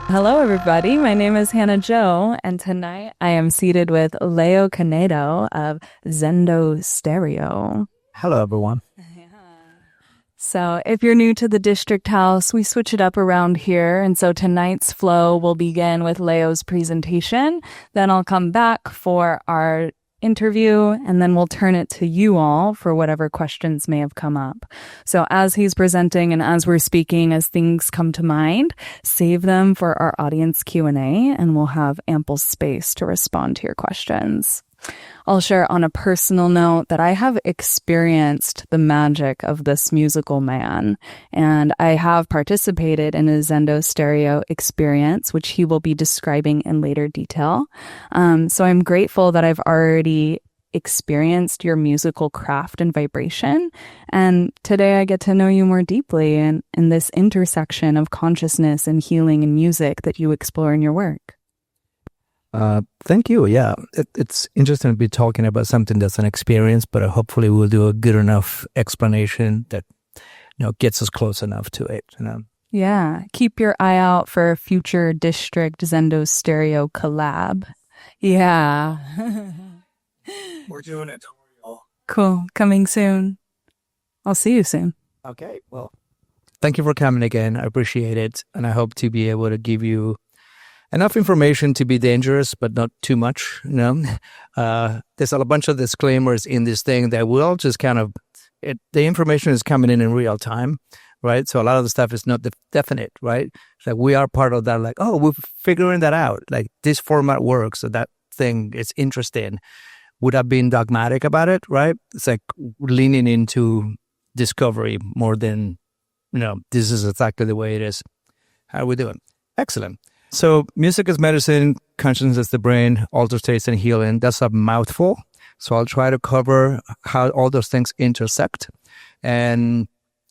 Hello, everybody. My name is Hannah Jo, and tonight I am seated with Leo Canneto of Zendo Stereo. Hello, everyone. So, if you're new to the District House, we switch it up around here. And so tonight's flow will begin with Leo's presentation. Then I'll come back for our interview, and then we'll turn it to you all for whatever questions may have come up. So as he's presenting and as we're speaking, as things come to mind, save them for our audience Q&A, and we'll have ample space to respond to your questions. I'll share on a personal note that I have experienced the magic of this musical man, and I have participated in a Zendo Stereo experience, which he will be describing in later detail. So I'm grateful that I've already experienced your musical craft and vibration, and today I get to know you more deeply in this intersection of consciousness and healing and music that you explore in your work. Thank you. Yeah, it's interesting to be talking about something that's an experience, but hopefully we'll do a good enough explanation that gets us close enough to it. Yeah, keep your eye out for a future District Zendo Stereo collab. Yeah, We're doing it. cool. Coming soon. I'll see you soon. Okay. Well, thank you for coming again. I appreciate it, and I hope to be able to give you enough information to be dangerous, but not too much. There's a bunch of disclaimers in this thing that will just the information is coming in real time, right? So a lot of the stuff is not definite, right? It's like we are part of that, like, oh, we're figuring that out. Like this format works, so that thing is interesting. Would have been dogmatic about it, right? It's like leaning into discovery more than, this is exactly the way it is. How are we doing? Excellent. So music is medicine, consciousness is the brain, altered states and healing. That's a mouthful. So I'll try to cover how all those things intersect. And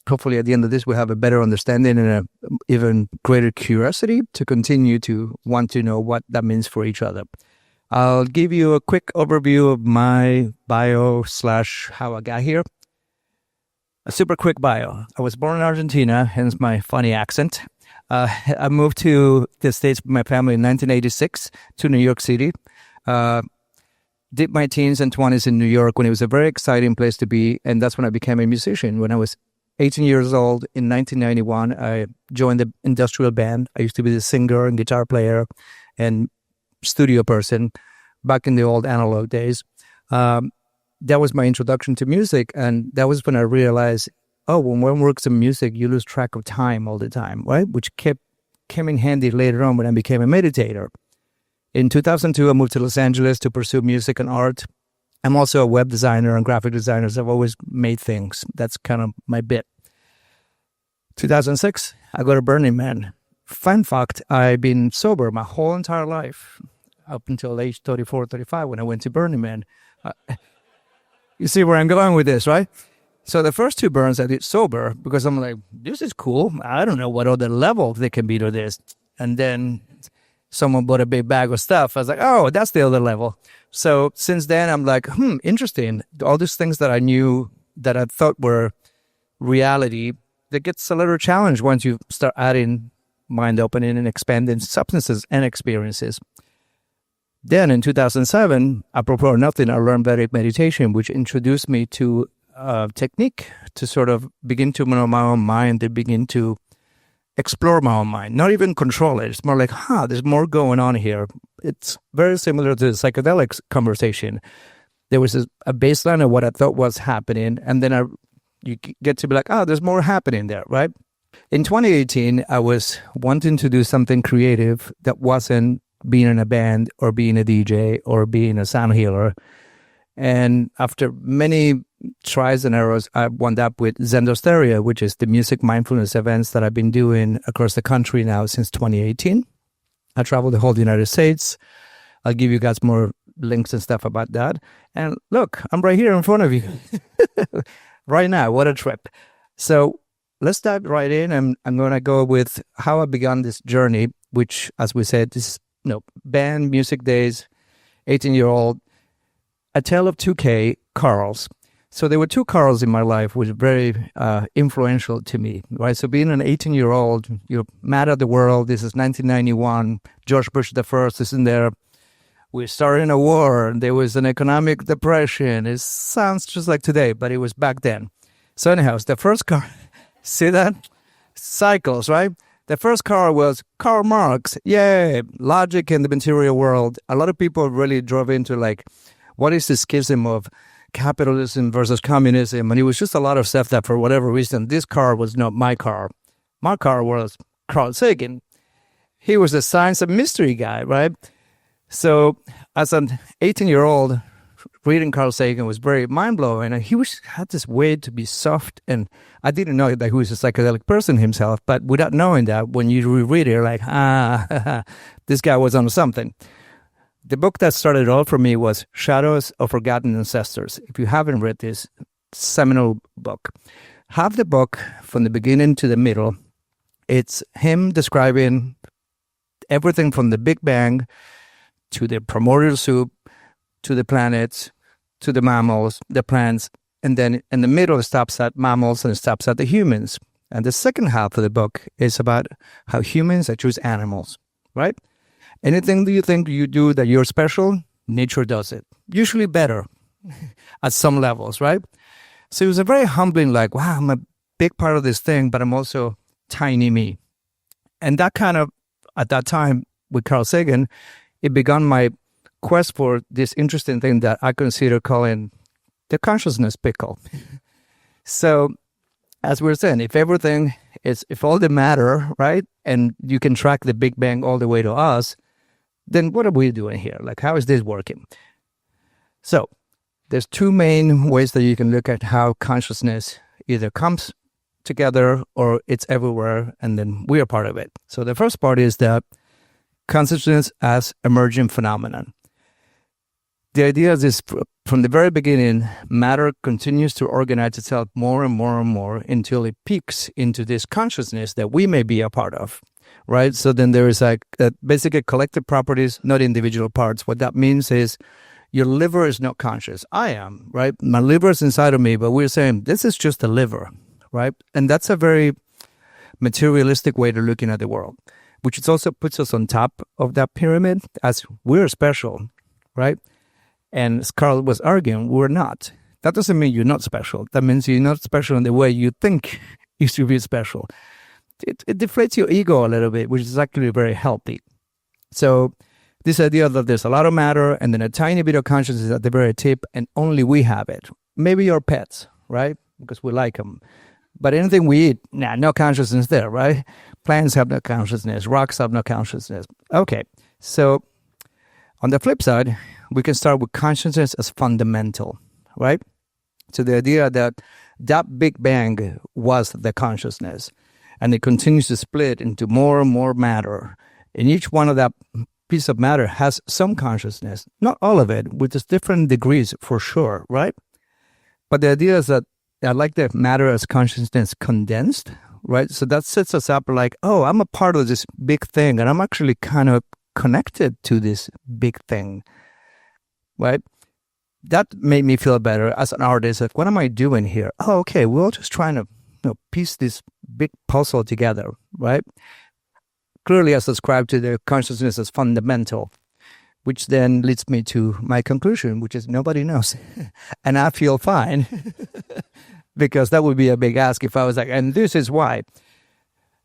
hopefully at the end of this, we'll have a better understanding and an even greater curiosity to continue to want to know what that means for each other. I'll give you a quick overview of my bio / how I got here. A super quick bio. I was born in Argentina, hence my funny accent. I moved to the States with my family in 1986 to New York City. Did my teens and 20s in New York when it was a very exciting place to be. And that's when I became a musician. When I was 18 years old in 1991, I joined the industrial band. I used to be the singer and guitar player and studio person back in the old analog days. That was my introduction to music. And that was when I realized, when one works in music, you lose track of time all the time, right? Which came in handy later on when I became a meditator. In 2002, I moved to Los Angeles to pursue music and art. I'm also a web designer and graphic designer, so I've always made things. That's kind of my bit. 2006, I got a Burning Man. Fun fact, I've been sober my whole entire life, up until age 34, 35, when I went to Burning Man. You see where I'm going with this, right? So the first two burns I did sober because I'm like, this is cool. I don't know what other level there can be to this. And then someone bought a big bag of stuff. I was like, oh, that's the other level. So since then, I'm like, interesting. All these things that I knew that I thought were reality, that gets a little challenge once you start adding mind opening and expanding substances and experiences. Then in 2007, apropos nothing, I learned Vedic meditation, which introduced me to technique to sort of begin to know my own mind, to begin to explore my own mind, not even control it. It's more like, there's more going on here. It's very similar to the psychedelics conversation. There was a baseline of what I thought was happening, and then you get to be like, there's more happening there, right? In 2018, I was wanting to do something creative that wasn't being in a band or being a DJ or being a sound healer. And after many tries and errors, I wound up with Zendo Stereo, which is the music mindfulness events that I've been doing across the country now since 2018. I traveled the whole United States. I'll give you guys more links and stuff about that. And look, I'm right here in front of you right now. What a trip. So let's dive right in. I'm going to go with how I began this journey, which, as we said, this band, music days, 18-year-old, a tale of 2K, Carl's. So there were two Carls in my life, which were very influential to me, right? So being an 18-year-old, you're mad at the world. This is 1991. George Bush the first is in there. We're starting a war. There was an economic depression. It sounds just like today, but it was back then. So anyhow, the first car, see that? Cycles, right? The first car was Karl Marx. Yay, logic in the material world. A lot of people really drove into like, what is the schism of capitalism versus communism? And it was just a lot of stuff that for whatever reason, this car was not my car. My car was Carl Sagan. He was a science and mystery guy, right? So as an 18-year-old, reading Carl Sagan was very mind-blowing. And he had this way to be soft. And I didn't know that he was a psychedelic person himself. But without knowing that, when you reread it, you're like, this guy was on something. The book that started it all for me was Shadows of Forgotten Ancestors. If you haven't read this seminal book, have the book from the beginning to the middle. It's him describing everything from the Big Bang to the primordial soup, to the planets, to the mammals, the plants, and then in the middle it stops at mammals and it stops at the humans. And the second half of the book is about how humans choose animals, right? Anything that you think you do that you're special, nature does it. Usually better at some levels, right? So it was a very humbling, like, wow, I'm a big part of this thing, but I'm also tiny me. And that kind of, at that time with Carl Sagan, it began my quest for this interesting thing that I consider calling the consciousness pickle. So as we were saying, if all the matter, right, and you can track the Big Bang all the way to us, then what are we doing here? Like, how is this working? So there's two main ways that you can look at how consciousness either comes together or it's everywhere and then we are part of it. So the first part is that consciousness as emergent phenomenon. The idea is this: from the very beginning, matter continues to organize itself more and more and more until it peaks into this consciousness that we may be a part of. Right? So then there is basically collective properties, not individual parts. What that means is your liver is not conscious. I am, right? My liver is inside of me, but we're saying this is just the liver, right? And that's a very materialistic way to looking at the world, which is also puts us on top of that pyramid as we're special, right? And as Carl was arguing, we're not. That doesn't mean you're not special. That means you're not special in the way you think you should be special. It deflates your ego a little bit, which is actually very healthy. So this idea that there's a lot of matter and then a tiny bit of consciousness at the very tip and only we have it. Maybe your pets, right? Because we like them. But anything we eat, no consciousness there, right? Plants have no consciousness. Rocks have no consciousness. Okay, so on the flip side, we can start with consciousness as fundamental, right? So the idea that Big Bang was the consciousness. And it continues to split into more and more matter. And each one of that piece of matter has some consciousness. Not all of it, with just different degrees for sure, right? But the idea is that I like the matter as consciousness condensed, right? So that sets us up like, oh, I'm a part of this big thing. And I'm actually kind of connected to this big thing, right? That made me feel better as an artist. Like, what am I doing here? Oh, okay, we're all just trying to piece this big puzzle together, right? Clearly, I subscribe to the consciousness as fundamental, which then leads me to my conclusion, which is nobody knows. And I feel fine because that would be a big ask if I was like, and this is why.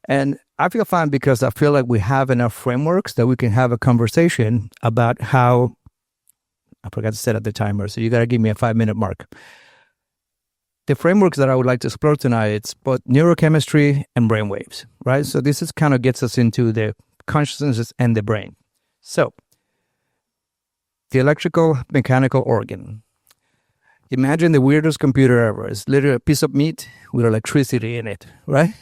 And I feel fine because I feel like we have enough frameworks that we can have a conversation about how, I forgot to set up the timer, so you got to give me a 5-minute mark. The frameworks that I would like to explore tonight, it's both neurochemistry and brainwaves, right? So this is kind of gets us into the consciousness and the brain. So the electrical mechanical organ. Imagine the weirdest computer ever. It's literally a piece of meat with electricity in it, right?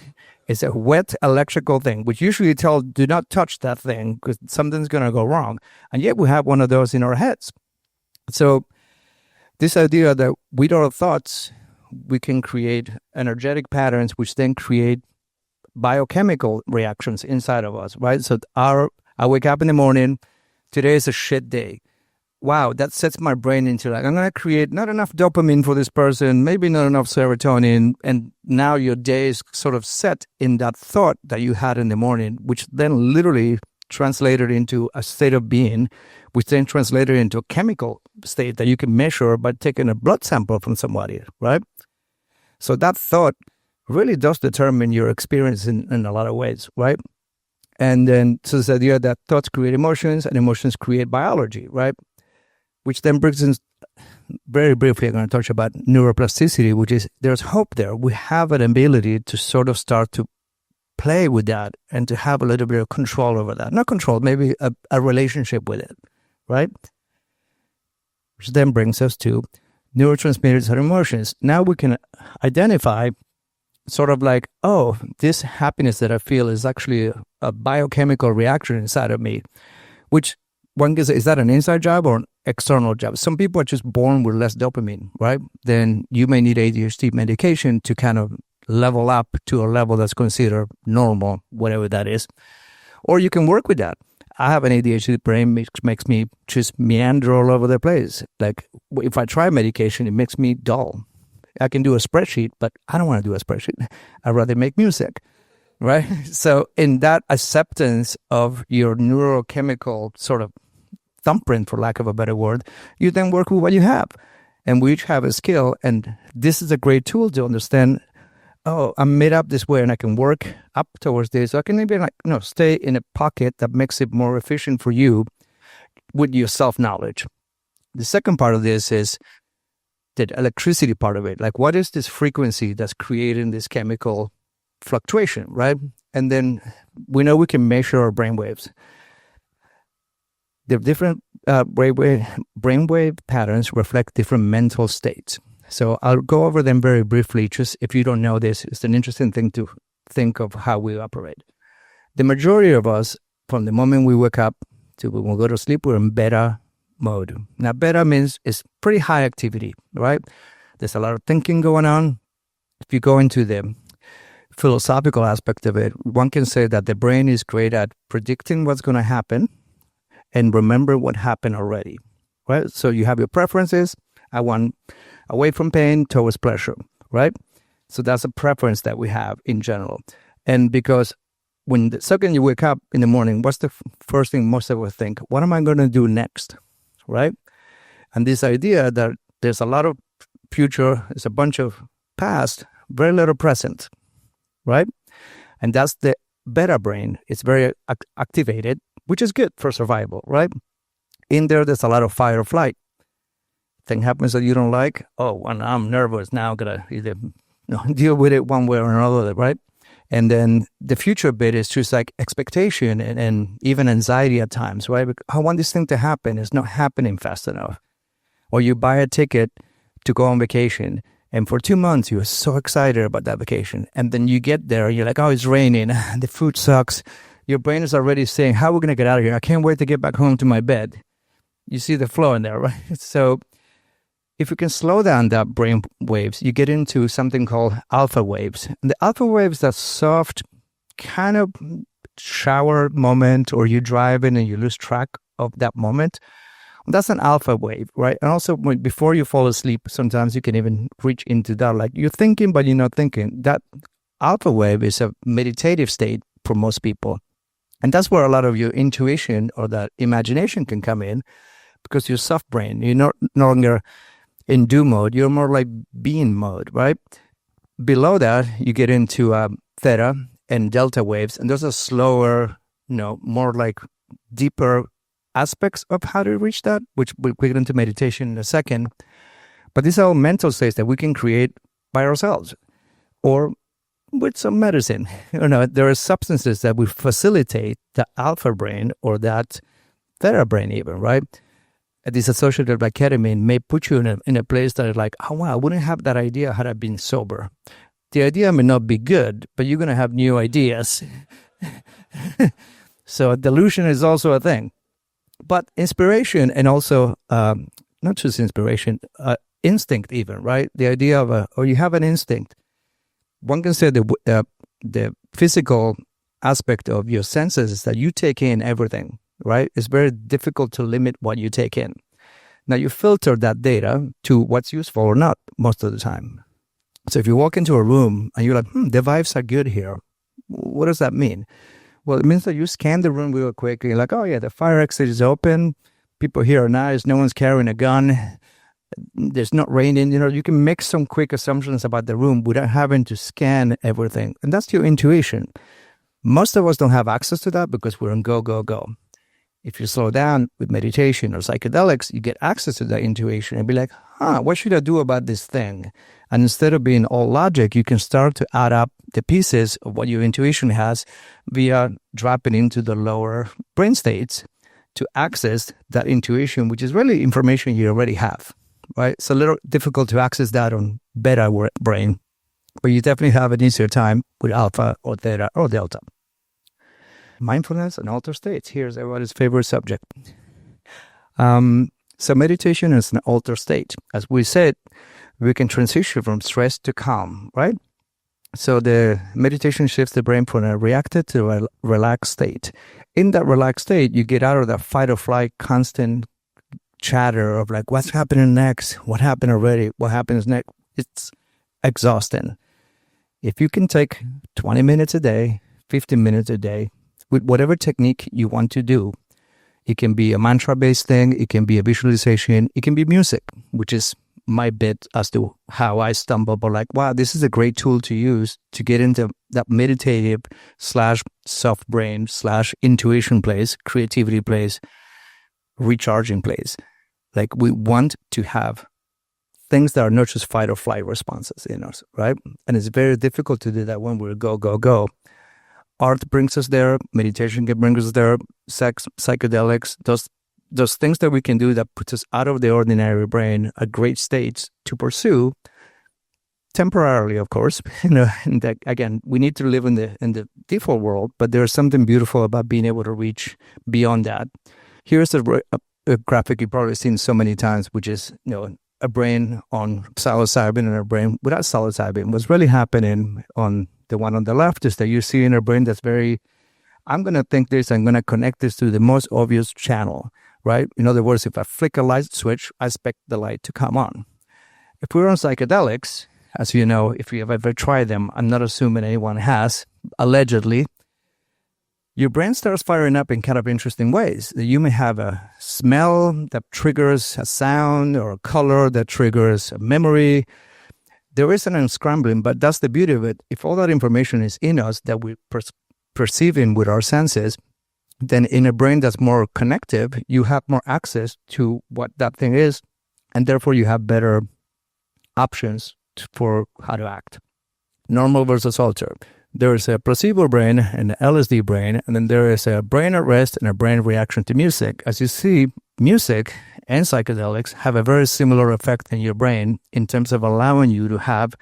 It's a wet electrical thing, which usually tell do not touch that thing because something's going to go wrong. And yet we have one of those in our heads. So this idea that with our thoughts, we can create energetic patterns, which then create biochemical reactions inside of us, right? So I wake up in the morning, today is a shit day. wow, that sets my brain into like, I'm going to create not enough dopamine for this person, maybe not enough serotonin. And now your day is sort of set in that thought that you had in the morning, which then literally translated into a state of being, which then translated into a chemical state that you can measure by taking a blood sample from somebody, right? So that thought really does determine your experience in a lot of ways, right? And then, so this idea that thoughts create emotions and emotions create biology, right? Which then brings in, very briefly, I'm going to touch about neuroplasticity, which is there's hope there. We have an ability to sort of start to play with that and to have a little bit of control over that. Not control, maybe a relationship with it, right? Which then brings us to neurotransmitters and emotions. Now we can identify sort of like, oh, this happiness that I feel is actually a biochemical reaction inside of me, which one can say, is that an inside job or an external job? Some people are just born with less dopamine, right? Then you may need ADHD medication to kind of level up to a level that's considered normal, whatever that is. Or you can work with that. I have an ADHD brain, which makes me just meander all over the place. Like if I try medication, it makes me dull. I can do a spreadsheet, but I don't want to do a spreadsheet. I'd rather make music, right? So in that acceptance of your neurochemical sort of thumbprint, for lack of a better word, you then work with what you have. And we each have a skill. And this is a great tool to understand, oh, I'm made up this way and I can work up towards this. So I can even stay in a pocket that makes it more efficient for you with your self-knowledge. The second part of this is the electricity part of it. Like, what is this frequency that's creating this chemical fluctuation, right? And then we know we can measure our brainwaves. The different brainwave patterns reflect different mental states. So I'll go over them very briefly. Just if you don't know this, it's an interesting thing to think of how we operate. The majority of us, from the moment we wake up to when we go to sleep, we're in beta mode. Now, beta means it's pretty high activity, right? There's a lot of thinking going on. If you go into the philosophical aspect of it, one can say that the brain is great at predicting what's going to happen and remember what happened already, right? So you have your preferences. I want away from pain towards pleasure, right? So that's a preference that we have in general. And because when the second you wake up in the morning, what's the first thing most of us think? What am I going to do next, right? And this idea that there's a lot of future, there's a bunch of past, very little present, right? And that's the beta brain. It's very activated, which is good for survival, right? In there's a lot of fight or flight. Thing happens that you don't like, oh, when I'm nervous, now I'm going to either deal with it one way or another, right? And then the future bit is just like expectation and even anxiety at times, right? I want this thing to happen. It's not happening fast enough. Or you buy a ticket to go on vacation, and for 2 months, you're so excited about that vacation. And then you get there, and you're like, oh, it's raining. The food sucks. Your brain is already saying, how are we going to get out of here? I can't wait to get back home to my bed. You see the flow in there, right? So if you can slow down that brain waves, you get into something called alpha waves. And the alpha waves, that soft kind of shower moment, or you drive in and you lose track of that moment. That's an alpha wave, right? And also before you fall asleep, sometimes you can even reach into that. Like you're thinking, but you're not thinking. That alpha wave is a meditative state for most people. And that's where a lot of your intuition or that imagination can come in, because you're soft brain. You're no longer in do mode. You're more like being mode, right? Below that, you get into theta and delta waves. And those are slower, more like deeper aspects of how to reach that, which we'll get into meditation in a second. But these are all mental states that we can create by ourselves or with some medicine. There are substances that will facilitate the alpha brain or that theta brain even, right? This associated with ketamine may put you in a place that is like, oh, wow, I wouldn't have that idea had I been sober. The idea may not be good, but you're going to have new ideas. So delusion is also a thing. But inspiration, and also not just inspiration, instinct even, right? The idea of or you have an instinct. One can say the physical aspect of your senses is that you take in everything, right? It's very difficult to limit what you take in. Now you filter that data to what's useful or not most of the time. So if you walk into a room and you're like, the vibes are good here, what does that mean? Well, it means that you scan the room real quick and you're like, oh yeah, the fire exit is open, people here are nice, no one's carrying a gun, there's not raining. You can make some quick assumptions about the room without having to scan everything. And that's your intuition. Most of us don't have access to that because we're in go, go, go. If you slow down with meditation or psychedelics, you get access to that intuition and be like, what should I do about this thing? And instead of being all logic, you can start to add up the pieces of what your intuition has via dropping into the lower brain states to access that intuition, which is really information you already have, right? It's a little difficult to access that on beta brain, but you definitely have an easier time with alpha or theta or delta. Mindfulness and altered states. Here's everybody's favorite subject. So meditation is an altered state. As we said, we can transition from stress to calm, right? So the meditation shifts the brain from a reactive to a relaxed state. In that relaxed state, you get out of that fight or flight constant chatter of like, what's happening next? What happened already? What happens next? It's exhausting. If you can take 20 minutes a day, 15 minutes a day, with whatever technique you want to do. It can be a mantra-based thing. It can be a visualization. It can be music, which is my bit as to how I stumble. But like, wow, this is a great tool to use to get into that meditative / soft brain / intuition place, creativity place, recharging place. Like we want to have things that are not just fight or flight responses in us, right? And it's very difficult to do that when we're go, go, go. Art brings us there. Meditation can bring us there. Sex, psychedelics, those things that we can do that puts us out of the ordinary brain are great states to pursue temporarily, of course. And that, again, we need to live in the default world, but there's something beautiful about being able to reach beyond that. Here's a graphic you've probably seen so many times, which is a brain on psilocybin and a brain without psilocybin. What's really happening on the one on the left is that you see in a brain that's very, I'm going to think this, I'm going to connect this to the most obvious channel, right? In other words, if I flick a light switch, I expect the light to come on. If we're on psychedelics, as you know, if you have ever tried them, I'm not assuming anyone has, allegedly, your brain starts firing up in kind of interesting ways. You may have a smell that triggers a sound or a color that triggers a memory. There is an unscrambling, but that's the beauty of it. If all that information is in us that we're perceiving with our senses, then in a brain that's more connective, you have more access to what that thing is, and therefore you have better options for how to act. Normal versus altered. There is a placebo brain and an LSD brain, and then there is a brain at rest and a brain reaction to music. As you see, music and psychedelics have a very similar effect in your brain in terms of allowing you to have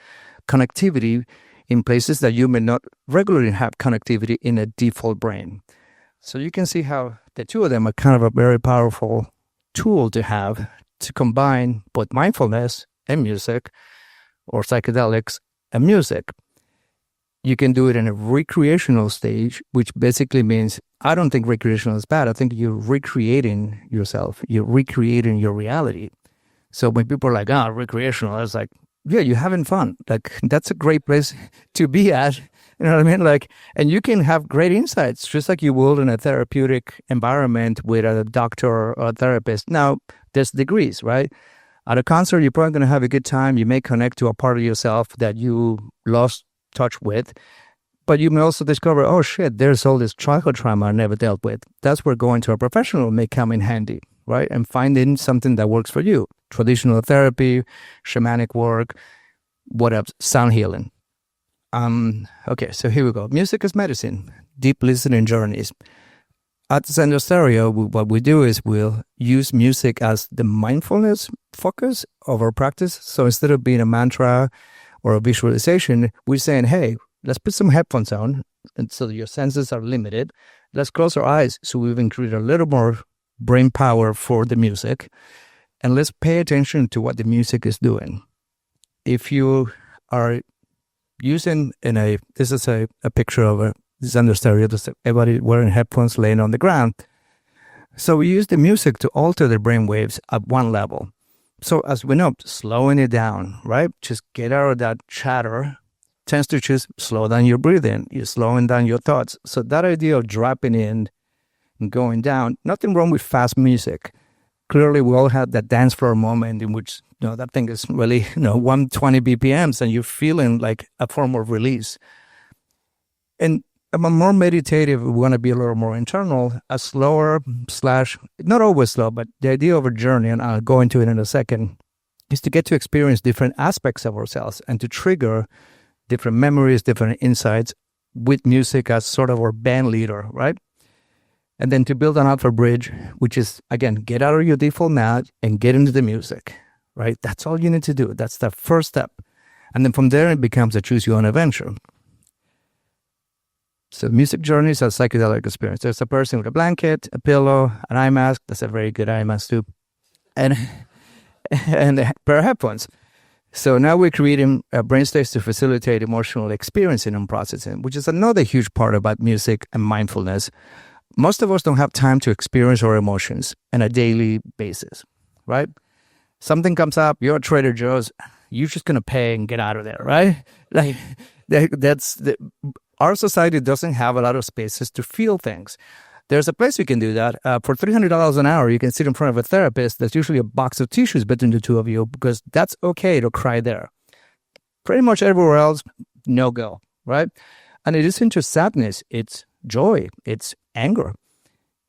connectivity in places that you may not regularly have connectivity in a default brain. So you can see how the two of them are kind of a very powerful tool to have to combine both mindfulness and music or psychedelics and music. You can do it in a recreational stage, which basically means, I don't think recreational is bad. I think you're recreating yourself. You're recreating your reality. So when people are like, recreational, I was like, yeah, you're having fun. Like, that's a great place to be at. You know what I mean? Like, and you can have great insights, just like you would in a therapeutic environment with a doctor or a therapist. Now, there's degrees, right? At a concert, you're probably going to have a good time. You may connect to a part of yourself that you lost touch with, but you may also discover, oh shit, there's all this childhood trauma I never dealt with. That's where going to a professional may come in handy, right? And finding something that works for you. Traditional therapy, shamanic work, what else? Sound healing. Okay, so here we go. Music is medicine. Deep listening journeys. At Sender Stereo, what we do is we'll use music as the mindfulness focus of our practice. So instead of being a mantra or a visualization, we're saying, hey, let's put some headphones on, and so your senses are limited. Let's close our eyes so we've included a little more brain power for the music, and let's pay attention to what the music is doing. If you are using this is a picture of a Xander stereo, just everybody wearing headphones laying on the ground. So we use the music to alter the brain waves at one level. So as we know, slowing it down, right? Just get out of that chatter tends to just slow down your breathing. You're slowing down your thoughts. So that idea of dropping in and going down, nothing wrong with fast music. Clearly, we all had that dance floor moment in which, that thing is really, 120 BPMs and you're feeling like a form of release. And I'm more meditative. We want to be a little more internal, a slower / not always slow, but the idea of a journey, and I'll go into it in a second, is to get to experience different aspects of ourselves and to trigger different memories, different insights with music as sort of our band leader, right? And then to build an alpha bridge, which is, again, get out of your default mode and get into the music, right? That's all you need to do. That's the first step. And then from there, it becomes a choose your own adventure. So music journey is a psychedelic experience. There's a person with a blanket, a pillow, an eye mask. That's a very good eye mask too. And a pair of headphones. So now we're creating brain states to facilitate emotional experiencing and processing, which is another huge part about music and mindfulness. Most of us don't have time to experience our emotions on a daily basis, right? Something comes up, you're at Trader Joe's, you're just going to pay and get out of there, right? Like our society doesn't have a lot of spaces to feel things. There's a place you can do that. For $300 an hour, you can sit in front of a therapist. There's usually a box of tissues between the two of you because that's okay to cry there. Pretty much everywhere else, no go, right? And it isn't just sadness. It's joy. It's anger.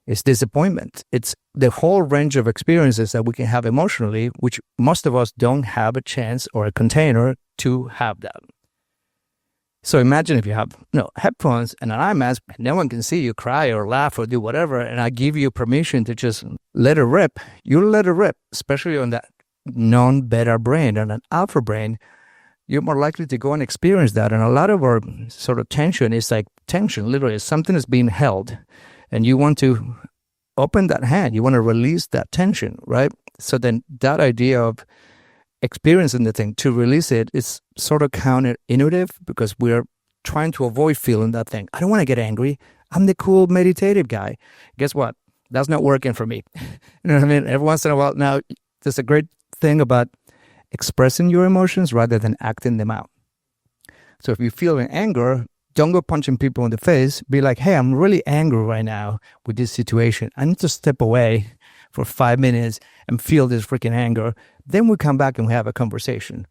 It's disappointment. It's the whole range of experiences that we can have emotionally, which most of us don't have a chance or a container to have that. So imagine if you have headphones and an eye mask, no one can see you cry or laugh or do whatever, and I give you permission to just let it rip. You'll let it rip, especially on that non-beta brain and an alpha brain. You're more likely to go and experience that. And a lot of our sort of tension is like tension, literally. Something is being held, and you want to open that hand. You want to release that tension, right? So then that idea of experiencing the thing to release it is sort of counterintuitive because we're trying to avoid feeling that thing. I don't want to get angry. I'm the cool meditative guy. Guess what? That's not working for me. You know what I mean? Every once in a while. Now, there's a great thing about expressing your emotions rather than acting them out. So if you feel anger, don't go punching people in the face. Be like, hey, I'm really angry right now with this situation. I need to step away for 5 minutes and feel this freaking anger. Then we come back and we have a conversation.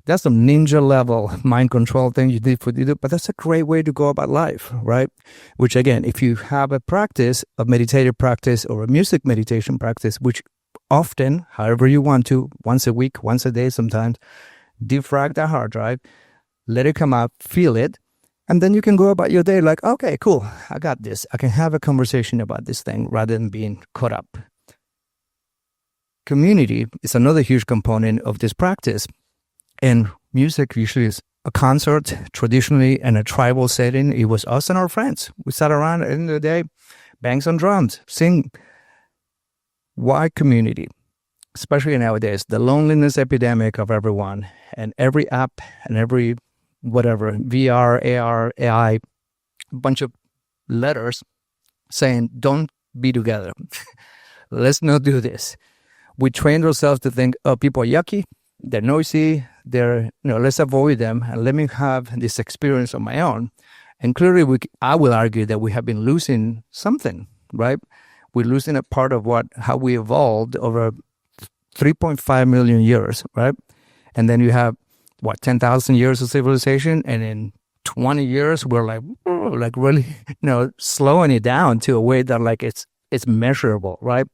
That's some ninja level mind control thing you do, but that's a great way to go about life, right? Which again, if you have a practice, a meditative practice or a music meditation practice, which often, however you want to, once a week, once a day sometimes, defrag that hard drive, let it come out, feel it, and then you can go about your day like, okay, cool, I got this. I can have a conversation about this thing rather than being caught up. Community is another huge component of this practice. And music usually is a concert, traditionally in a tribal setting. It was us and our friends. We sat around at the end of the day, bang some drums, sing. Why community? Especially nowadays, the loneliness epidemic of everyone and every app and every whatever, VR, AR, AI, a bunch of letters saying, don't be together. Let's not do this. We trained ourselves to think, oh, people are yucky, they're noisy, let's avoid them and let me have this experience on my own. And clearly, I will argue that we have been losing something, right? We're losing a part of how we evolved over 3.5 million years, right? And then you have, 10,000 years of civilization, and in 20 years, we're like really, slowing it down to a way that like it's measurable, right?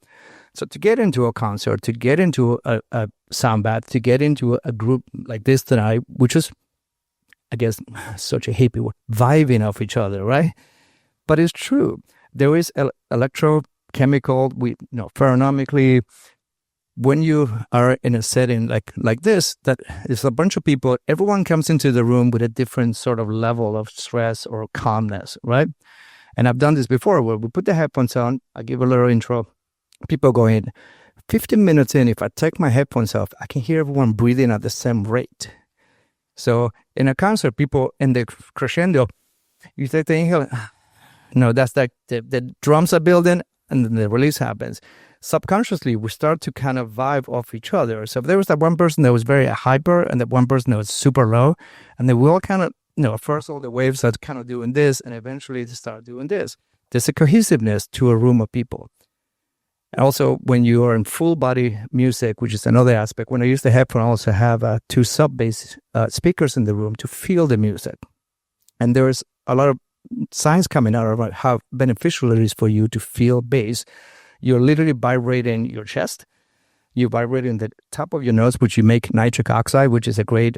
So to get into a concert, to get into a sound bath, to get into a group like this tonight, which is, I guess, such a hippie word, vibing off each other, right? But it's true. There is electrochemical, pheronomically, when you are in a setting like this, that there's a bunch of people, everyone comes into the room with a different sort of level of stress or calmness, right? And I've done this before where we put the headphones on, I give a little intro, people go in. 15 minutes in, if I take my headphones off, I can hear everyone breathing at the same rate. So in a concert, people in the crescendo, you take the inhale, that's like the drums are building, and then the release happens. Subconsciously, we start to kind of vibe off each other. So if there was that one person that was very hyper and that one person that was super low, and then we all kind of, first all the waves are kind of doing this, and eventually they start doing this. There's a cohesiveness to a room of people. And also, when you are in full body music, which is another aspect, when I use the headphone, I also have 2 sub-bass speakers in the room to feel the music. And there's a lot of science coming out about how beneficial it is for you to feel bass. You're literally vibrating your chest. You're vibrating the top of your nose, which you make nitric oxide, which is a great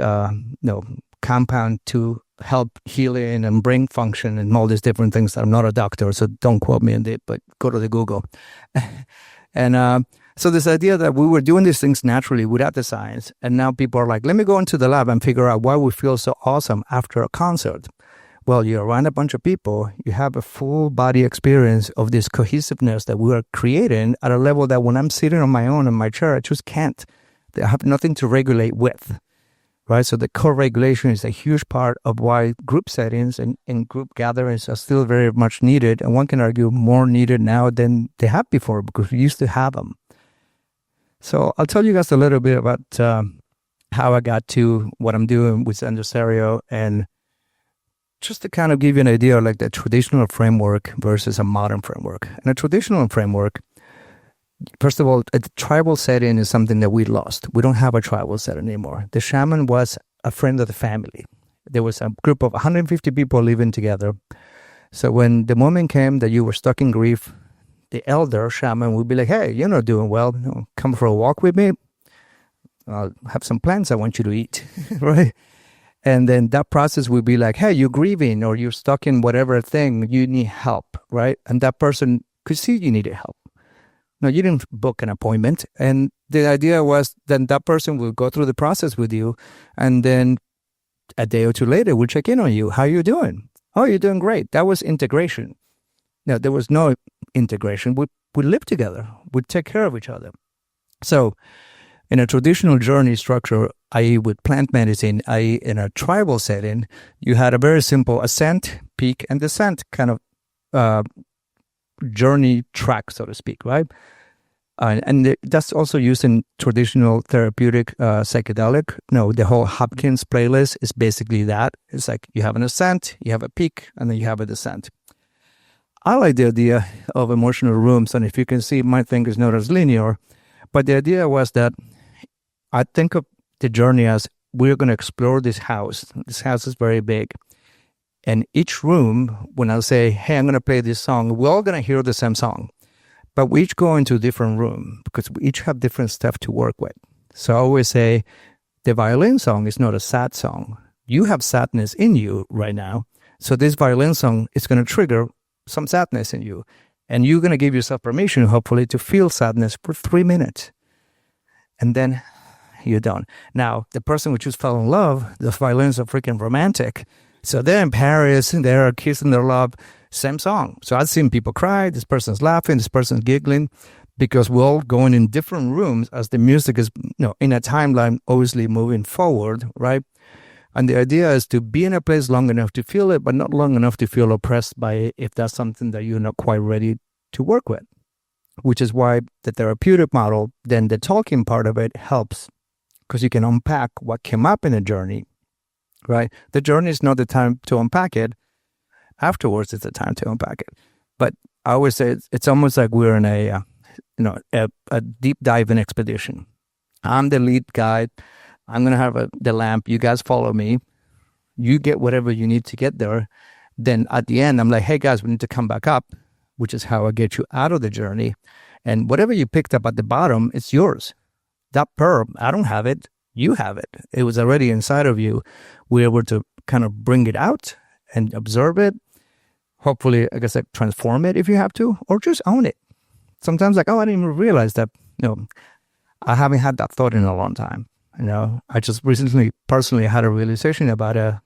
compound to help healing and brain function and all these different things. I'm not a doctor, so don't quote me on it, but go to the Google. And so this idea that we were doing these things naturally without the science, and now people are like, let me go into the lab and figure out why we feel so awesome after a concert. Well, you're around a bunch of people, you have a full body experience of this cohesiveness that we are creating at a level that when I'm sitting on my own in my chair, I just can't. I have nothing to regulate with, right? So the co-regulation is a huge part of why group settings and group gatherings are still very much needed. And one can argue more needed now than they have before because we used to have them. So I'll tell you guys a little bit about how I got to what I'm doing with Sender Stereo, and just to kind of give you an idea of like the traditional framework versus a modern framework. And a traditional framework, first of all, a tribal setting is something that we lost. We don't have a tribal setting anymore. The shaman was a friend of the family. There was a group of 150 people living together. So when the moment came that you were stuck in grief, the elder shaman would be like, hey, you're not doing well. Come for a walk with me. I'll have some plants I want you to eat, right? And then that process would be like, hey, you're grieving or you're stuck in whatever thing, you need help, right? And that person could see you needed help. No, you didn't book an appointment. And the idea was then that person will go through the process with you. And then a day or two later, we'll check in on you. How are you doing? Oh, you're doing great. That was integration. No, there was no integration. We lived together. We take care of each other. So in a traditional journey structure, i.e. with plant medicine, i.e. in a tribal setting, you had a very simple ascent, peak, and descent kind of journey track, so to speak, right? And that's also used in traditional therapeutic psychedelic. No, the whole Hopkins playlist is basically that. It's like you have an ascent, you have a peak, and then you have a descent. I like the idea of emotional rooms, and if you can see, my thing is not as linear, but the idea was that I think of the journey as we're going to explore this house. This house is very big. And each room, when I say, hey, I'm going to play this song, we're all going to hear the same song. But we each go into a different room because we each have different stuff to work with. So I always say, the violin song is not a sad song. You have sadness in you right now. So this violin song is going to trigger some sadness in you. And you're going to give yourself permission, hopefully, to feel sadness for 3 minutes. And then you're done. Now, the person who just fell in love, the violins are freaking romantic. So they're in Paris and they're kissing their love, same song. So I've seen people cry, this person's laughing, this person's giggling, because we're all going in different rooms as the music is, in a timeline, obviously moving forward, right? And the idea is to be in a place long enough to feel it, but not long enough to feel oppressed by it if that's something that you're not quite ready to work with, which is why the therapeutic model, then the talking part of it helps, because you can unpack what came up in the journey, right? The journey is not the time to unpack it. Afterwards, it's the time to unpack it. But I always say it's almost like we're in a deep diving expedition. I'm the lead guide. I'm going to have the lamp. You guys follow me. You get whatever you need to get there. Then at the end, I'm like, hey, guys, we need to come back up, which is how I get you out of the journey. And whatever you picked up at the bottom, it's yours. That pearl, I don't have it. You have it. It was already inside of you. We're able to kind of bring it out and observe it. Hopefully, like I said, transform it if you have to, or just own it. Sometimes like, oh, I didn't even realize that, I haven't had that thought in a long time. I just recently personally had a realization about a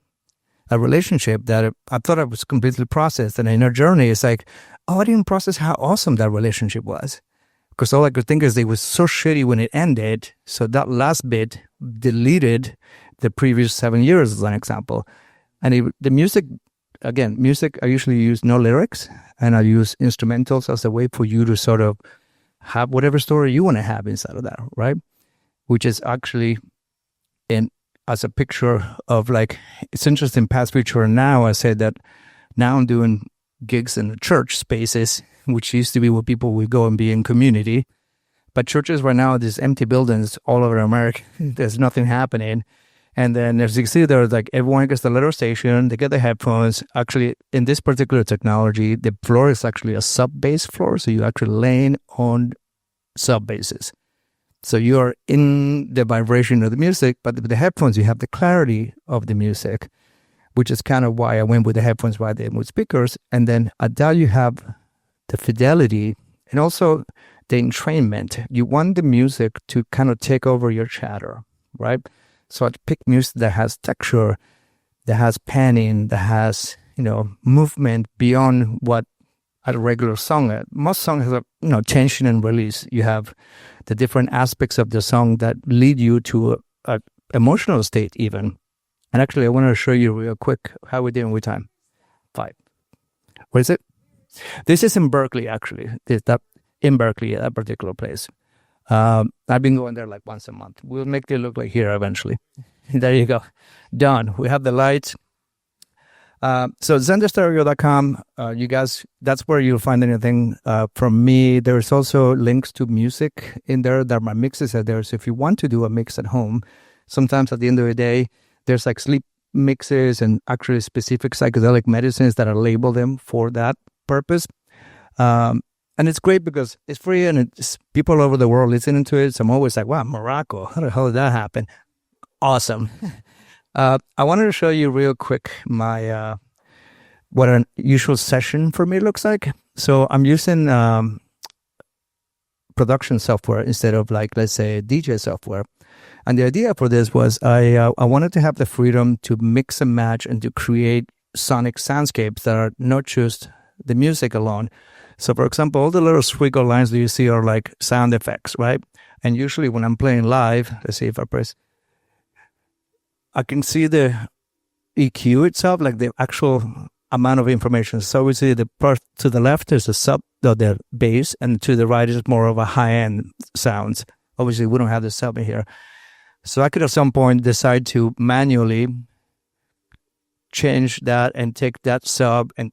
relationship that I thought I was completely processed. And in our journey, it's like, oh, I didn't process how awesome that relationship was. Because all I could think is it was so shitty when it ended. So that last bit deleted the previous 7 years, as an example. And the music again, music, I usually use no lyrics, and I use instrumentals as a way for you to sort of have whatever story you want to have inside of that, right? Which is actually as a picture of like, it's interesting, past, future, and now. I said that now I'm doing gigs in the church spaces, which used to be where people would go and be in community. But churches right now, there's empty buildings all over America. There's nothing happening. And then as you see there, like everyone gets the little station, they get the headphones. Actually, in this particular technology, the floor is actually a sub-bass floor. So you're actually laying on sub-basses. So you are in the vibration of the music, but with the headphones, you have the clarity of the music, which is kind of why I went with the headphones rather than with speakers. And then at that, you have the fidelity and also the entrainment. You want the music to kind of take over your chatter, right? So I'd pick music that has texture, that has panning, that has, movement beyond what a regular song. Most songs have, tension and release. You have the different aspects of the song that lead you to a emotional state even. And actually, I want to show you real quick how we're doing with time. 5. What is it? This is in Berkeley, actually. In Berkeley, that particular place. I've been going there like once a month. We'll make it look like here eventually. There you go. Done. We have the lights. So zenderstereo.com, you guys, that's where you'll find anything from me. There's also links to music in there. That my mixes are there. So if you want to do a mix at home, sometimes at the end of the day, there's like sleep mixes and actually specific psychedelic medicines that are labeled them for that purpose. And it's great because it's free and it's people all over the world listening to it. So I'm always like, wow, Morocco, how the hell did that happen? Awesome. I wanted to show you real quick my what an usual session for me looks like. So I'm using production software instead of like, let's say, DJ software. And the idea for this was I wanted to have the freedom to mix and match and to create sonic soundscapes that are not just the music alone. So, for example, all the little squiggle lines that you see are like sound effects, right? And usually when I'm playing live, let's see if I press, I can see the EQ itself, like the actual amount of information. So we see the part to the left is the sub, the bass, and to the right is more of a high-end sounds. Obviously, we don't have the sub in here. So I could at some point decide to manually change that and take that sub and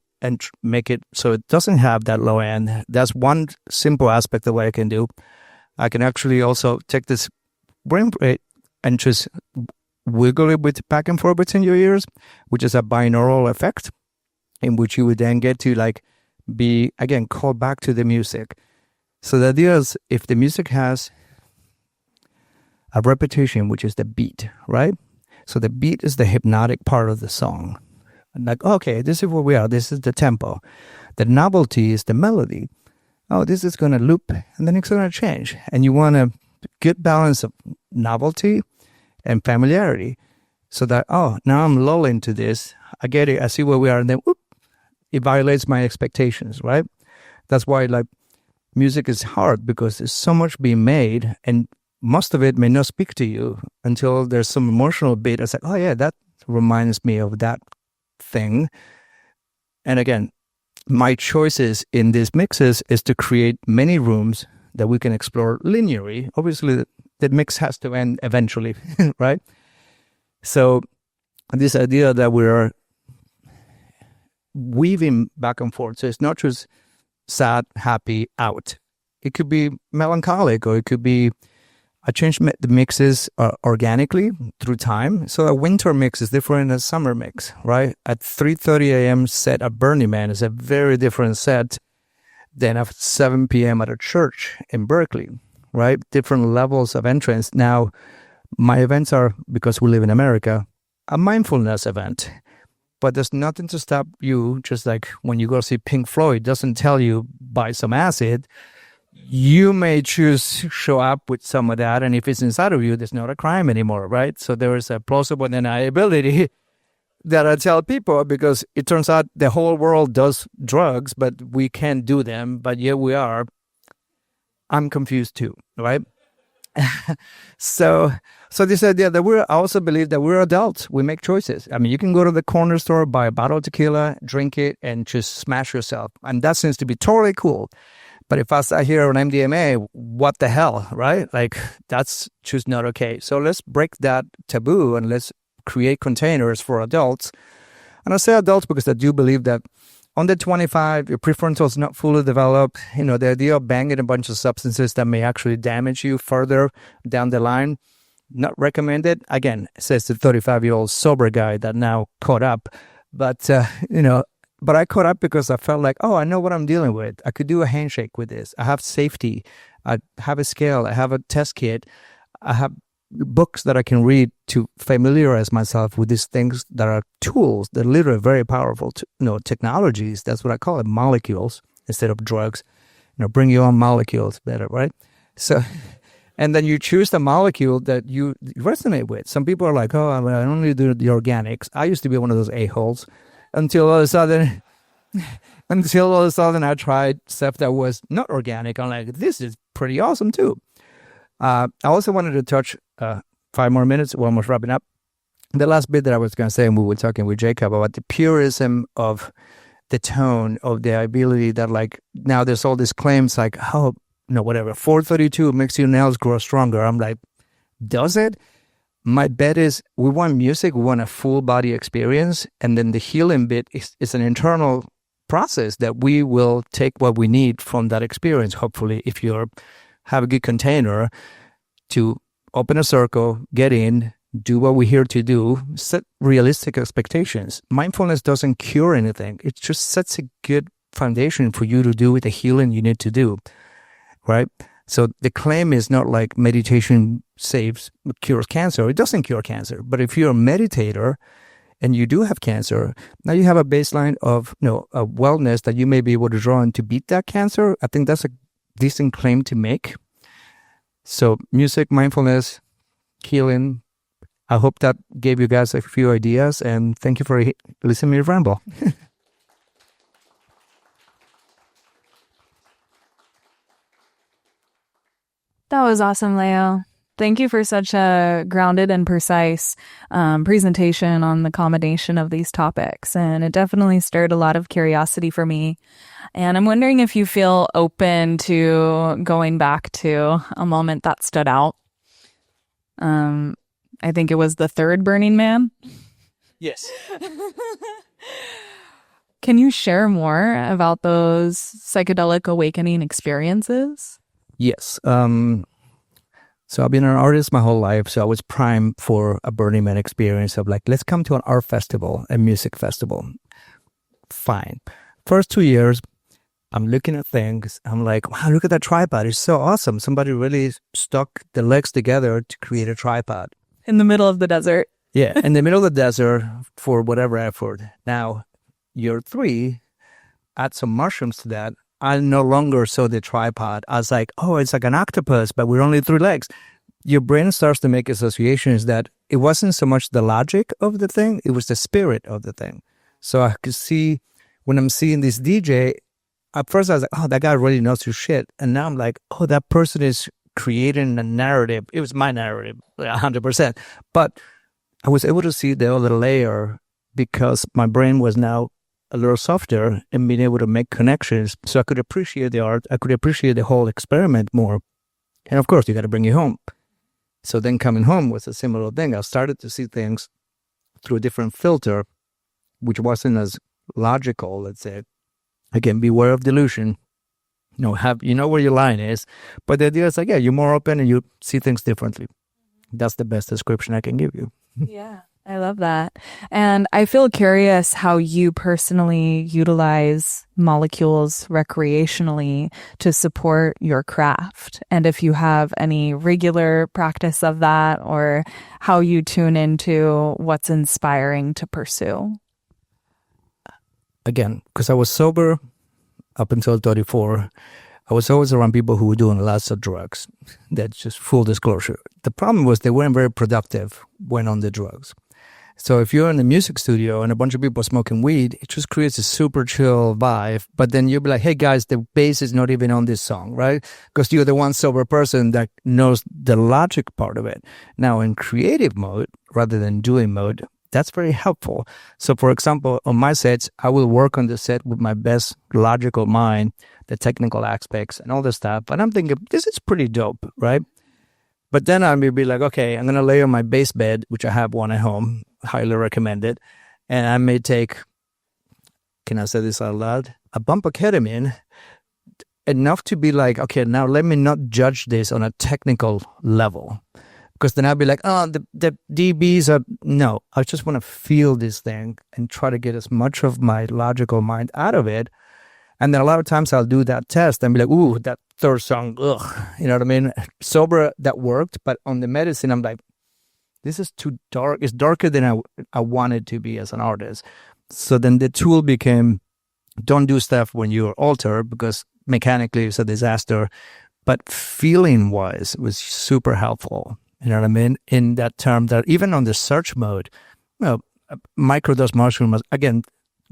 make it so it doesn't have that low end. That's one simple aspect of what I can do. I can actually also take this brain rate and just wiggle it with back and forth between your ears, which is a binaural effect in which you would then get to like be, again, called back to the music. So the idea is if the music has a repetition, which is the beat, right? So the beat is the hypnotic part of the song. Like, okay, this is where we are. This is the tempo. The novelty is the melody. Oh, this is going to loop and then it's going to change. And you want a good balance of novelty and familiarity so that, oh, now I'm lulled into this. I get it. I see where we are. And then, whoop, it violates my expectations, right? That's why, like, music is hard because there's so much being made and most of it may not speak to you until there's some emotional bit. It's like, oh, yeah, that reminds me of that thing. And again, my choices in these mixes is to create many rooms that we can explore linearly. Obviously, the mix has to end eventually, right? So this idea that we're weaving back and forth. So it's not just sad, happy, out. It could be melancholic, or it could be I change the mixes organically through time. So a winter mix is different than a summer mix, right? At 3:30 a.m. set at Burning Man is a very different set than at 7 p.m. at a church in Berkeley, right? Different levels of entrance. Now, my events are, because we live in America, a mindfulness event. But there's nothing to stop you, just like when you go see Pink Floyd, doesn't tell you buy some acid. You may choose to show up with some of that, and if it's inside of you, there's not a crime anymore, right? So there is a plausible deniability that I tell people, because it turns out the whole world does drugs, but we can't do them, but yet we are. I'm confused too, right? So, so this idea that I also believe that we're adults. We make choices. I mean, you can go to the corner store, buy a bottle of tequila, drink it, and just smash yourself. And that seems to be totally cool. But if I sat here on MDMA, what the hell, right? Like, that's just not okay. So let's break that taboo and let's create containers for adults. And I say adults because I do believe that under 25, your prefrontal is not fully developed. You know, the idea of banging a bunch of substances that may actually damage you further down the line, not recommended. Again, says the 35-year-old sober guy that now caught up. But, but I caught up because I felt like, oh, I know what I'm dealing with. I could do a handshake with this. I have safety. I have a scale. I have a test kit. I have books that I can read to familiarize myself with these things that are tools that are literally very powerful, technologies. That's what I call it, molecules instead of drugs. Bring your own molecules better, right? So, and then you choose the molecule that you resonate with. Some people are like, oh, I only do the organics. I used to be one of those a-holes until all of a sudden I tried stuff that was not organic. I'm like, this is pretty awesome too. I also wanted to touch 5 more minutes, we're almost wrapping up. The last bit that I was going to say, and we were talking with Jacob about the purism of the tone, of the ability that, like, now there's all these claims like, oh, whatever, 432 makes your nails grow stronger. I'm like, does it? My bet is we want music, we want a full body experience, and then the healing bit is an internal process that we will take what we need from that experience, hopefully, if you have a good container to open a circle, get in, do what we're here to do, set realistic expectations. Mindfulness doesn't cure anything. It just sets a good foundation for you to do the healing you need to do, right? So the claim is not like meditation cures cancer. It doesn't cure cancer. But if you're a meditator and you do have cancer, now you have a baseline of a wellness that you may be able to draw on to beat that cancer. I think that's a decent claim to make. So music, mindfulness, healing. I hope that gave you guys a few ideas, and thank you for listening to me ramble. That was awesome, Leo. Thank you for such a grounded and precise presentation on the combination of these topics. And it definitely stirred a lot of curiosity for me. And I'm wondering if you feel open to going back to a moment that stood out. I think it was the third Burning Man. Yes. Can you share more about those psychedelic awakening experiences? Yes. So I've been an artist my whole life, so I was primed for a Burning Man experience of like, let's come to an art festival, a music festival. Fine. First 2 years, I'm looking at things. I'm like, wow, look at that tripod. It's so awesome. Somebody really stuck the legs together to create a tripod. In the middle of the desert. Yeah, in the middle of the desert for whatever effort. Now, year 3, add some mushrooms to that. I no longer saw the tripod. I was like, oh, it's like an octopus, but we're only 3 legs. Your brain starts to make associations that it wasn't so much the logic of the thing, it was the spirit of the thing. So I could see when I'm seeing this DJ, at first I was like, oh, that guy really knows his shit. And now I'm like, oh, that person is creating a narrative. It was my narrative, 100%. But I was able to see the other layer because my brain was now a little softer and being able to make connections. So I could appreciate the art. I could appreciate the whole experiment more. And of course, you got to bring it home. So then coming home was a similar thing. I started to see things through a different filter, which wasn't as logical, let's say. Again, beware of delusion. You know where your line is. But the idea is like, yeah, you're more open and you see things differently. That's the best description I can give you. Yeah. I love that. And I feel curious how you personally utilize molecules recreationally to support your craft. And if you have any regular practice of that or how you tune into what's inspiring to pursue. Again, because I was sober up until 34, I was always around people who were doing lots of drugs. That's just full disclosure. The problem was they weren't very productive when on the drugs. So if you're in a music studio and a bunch of people are smoking weed, it just creates a super chill vibe. But then you'll be like, hey guys, the bass is not even on this song, right? Because you're the one sober person that knows the logic part of it. Now in creative mode, rather than doing mode, that's very helpful. So for example, on my sets, I will work on the set with my best logical mind, the technical aspects and all the stuff. And I'm thinking, this is pretty dope, right? But then I may be like, okay, I'm going to lay on my base bed, which I have one at home, highly recommended. And I may take, can I say this out loud? A bump of ketamine, enough to be like, okay, now let me not judge this on a technical level. Because then I'll be like, oh, the dBs are, no, I just want to feel this thing and try to get as much of my logical mind out of it. And then a lot of times I'll do that test and be like, ooh, that third song, ugh. You know what I mean? Sober, that worked. But on the medicine, I'm like, this is too dark. It's darker than I wanted to be as an artist. So then the tool became, don't do stuff when you're altered because mechanically it's a disaster. But feeling-wise, it was super helpful. You know what I mean? In that term that even on the search mode, you know, microdose mushroom, again,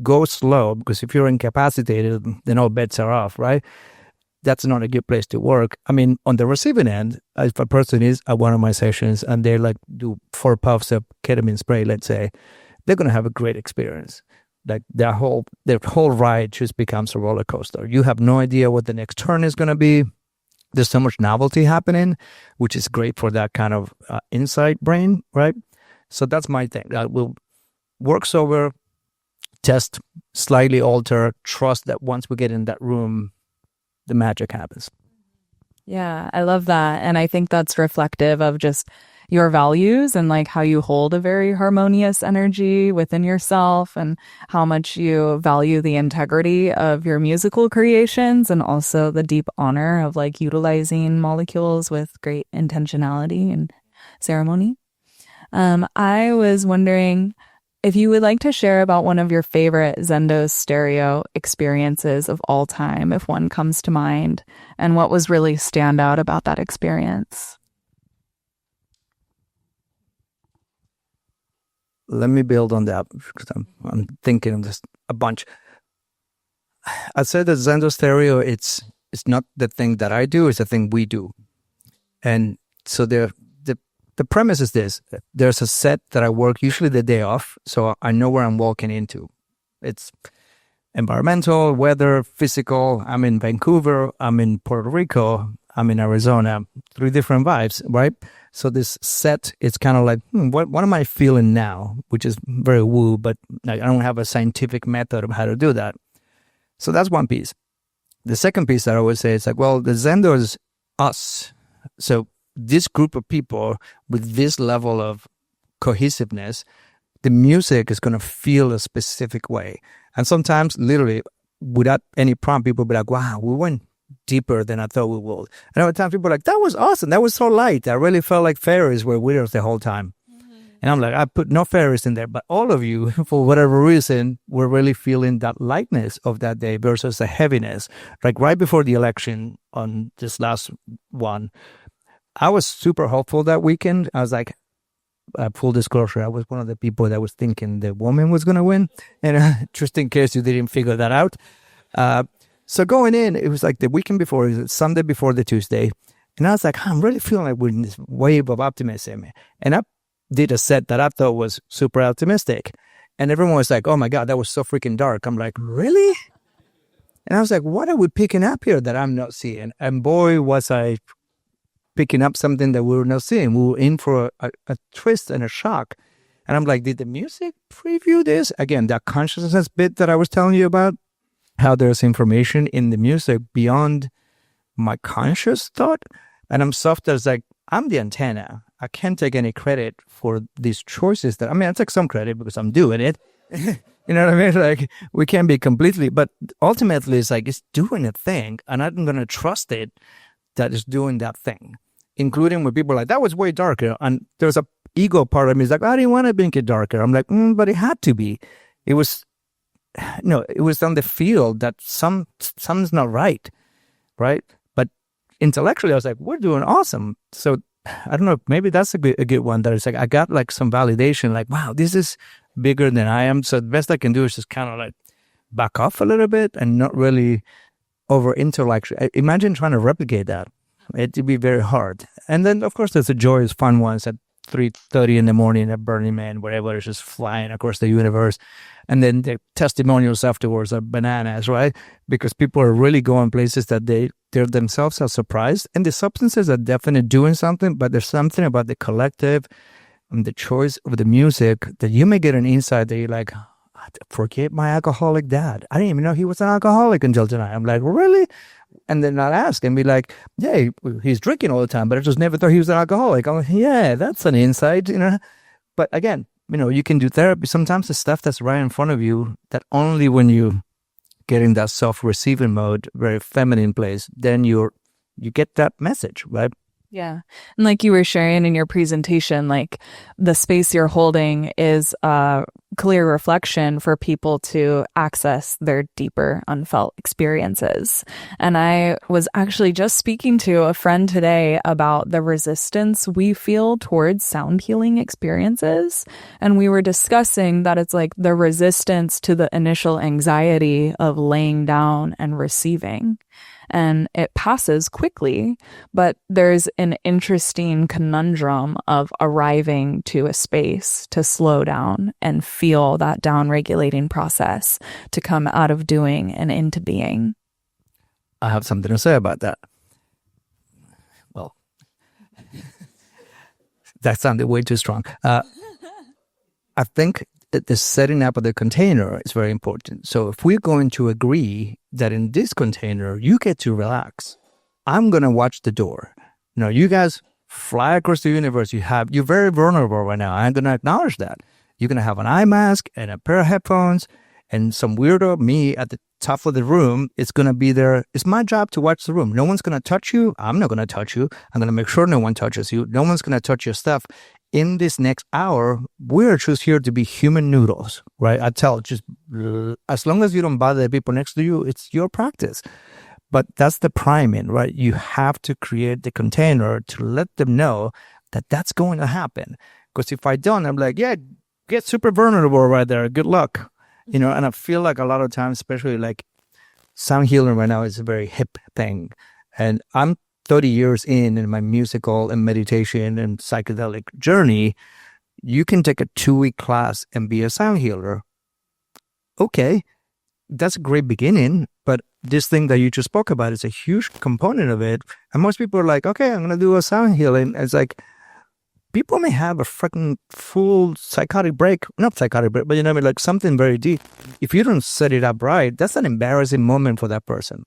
go slow, because if you're incapacitated, then all bets are off, right? That's not a good place to work. I mean, on the receiving end, if a person is at one of my sessions and they like do 4 puffs of ketamine spray, let's say, they're going to have a great experience. Like their whole ride just becomes a roller coaster. You have no idea what the next turn is going to be. There's so much novelty happening, which is great for that kind of insight brain, right? So that's my thing. That will work sober, test, slightly alter, trust that once we get in that room, the magic happens. Yeah, I love that. And I think that's reflective of just your values and like how you hold a very harmonious energy within yourself and how much you value the integrity of your musical creations and also the deep honor of like utilizing molecules with great intentionality and ceremony. I was wondering if you would like to share about one of your favorite Zendo stereo experiences of all time, if one comes to mind, and what was really stand out about that experience. Let me build on that because I'm thinking of this a bunch. I said that Zendo stereo, it's not the thing that I do, it's the thing we do. And so the premise is this. There's a set that I work usually the day off, so I know where I'm walking into. It's environmental, weather, physical. I'm in Vancouver, I'm in Puerto Rico, I'm in Arizona. 3 different vibes, right? So this set, it's kind of like, what am I feeling now? Which is very woo, but I don't have a scientific method of how to do that. So that's one piece. The second piece that I always say is like, well, the Zendo is us. So this group of people with this level of cohesiveness, the music is going to feel a specific way. And sometimes, literally, without any prompt, people be like, wow, we went deeper than I thought we would. And other times people are like, that was awesome. That was so light. I really felt like fairies were with us the whole time. Mm-hmm. And I'm like, I put no fairies in there. But all of you, for whatever reason, were really feeling that lightness of that day versus the heaviness. Like right before the election on this last one, I was super hopeful that weekend. I was like, full disclosure, I was one of the people that was thinking the woman was going to win. And just in case you didn't figure that out. So going in, it was like the weekend before, it was Sunday before the Tuesday. And I was like, I'm really feeling like we're in this wave of optimism. And I did a set that I thought was super optimistic. And everyone was like, oh my God, that was so freaking dark. I'm like, really? And I was like, what are we picking up here that I'm not seeing? And boy, was I picking up something that we were not seeing. We were in for a twist and a shock. And I'm like, did the music preview this? Again, that consciousness bit that I was telling you about, how there's information in the music beyond my conscious thought. And I'm soft as like, I'm the antenna. I can't take any credit for these choices that, I mean, I take some credit because I'm doing it. You know what I mean? Like, we can't be completely, but ultimately it's like, it's doing a thing. And I'm going to trust it that it's doing that thing. Including when people are like, that was way darker. And there's a ego part of me is like, I didn't want to make it darker. I'm like, but it had to be. It was on the field that something's not right? But intellectually, I was like, we're doing awesome. So I don't know, maybe that's a good one that it's like, I got like some validation, like, wow, this is bigger than I am. So the best I can do is just kind of like back off a little bit and not really over intellectual. Imagine trying to replicate that. It'd be very hard. And then, of course, there's the joyous, fun ones at 3:30 in the morning at Burning Man, wherever it's just flying across the universe. And then the testimonials afterwards are bananas, right? Because people are really going places that they themselves are surprised. And the substances are definitely doing something, but there's something about the collective and the choice of the music that you may get an insight that you're like, forget my alcoholic dad. I didn't even know he was an alcoholic until tonight. I'm like, really? And then I'll ask and be like, yeah, he's drinking all the time, but I just never thought he was an alcoholic. I'm like, yeah, that's an insight, you know. But again, you know, you can do therapy. Sometimes the stuff that's right in front of you, that only when you get in that self-receiving mode, very feminine place, then you get that message, right? Yeah. And like you were sharing in your presentation, like the space you're holding is a clear reflection for people to access their deeper unfelt experiences. And I was actually just speaking to a friend today about the resistance we feel towards sound healing experiences. And we were discussing that it's like the resistance to the initial anxiety of laying down and receiving. And it passes quickly, but there's an interesting conundrum of arriving to a space to slow down and feel that down-regulating process to come out of doing and into being. I have something to say about that. Well, that sounded way too strong. I think that the setting up of the container is very important. So if we're going to agree that in this container, you get to relax, I'm going to watch the door. You know, you guys fly across the universe. You're very vulnerable right now. I'm going to acknowledge that. You're going to have an eye mask and a pair of headphones, and some weirdo, me at the top of the room, it's going to be there. It's my job to watch the room. No one's going to touch you. I'm not going to touch you. I'm going to make sure no one touches you. No one's going to touch your stuff. In this next hour, we're just here to be human noodles, right? I tell just as long as you don't bother the people next to you, it's your practice. But that's the priming, right? You have to create the container to let them know that that's going to happen. Because if I don't, I'm like, yeah, get super vulnerable right there. Good luck. You know, and I feel like a lot of times, especially like sound healing right now is a very hip thing. And I'm 30 years in my musical and meditation and psychedelic journey. You can take a 2-week class and be a sound healer. Okay, that's a great beginning, but this thing that you just spoke about is a huge component of it. And most people are like, okay, I'm going to do a sound healing. It's like, people may have a freaking full psychotic break, not psychotic break, but you know what I mean, like something very deep. If you don't set it up right, that's an embarrassing moment for that person.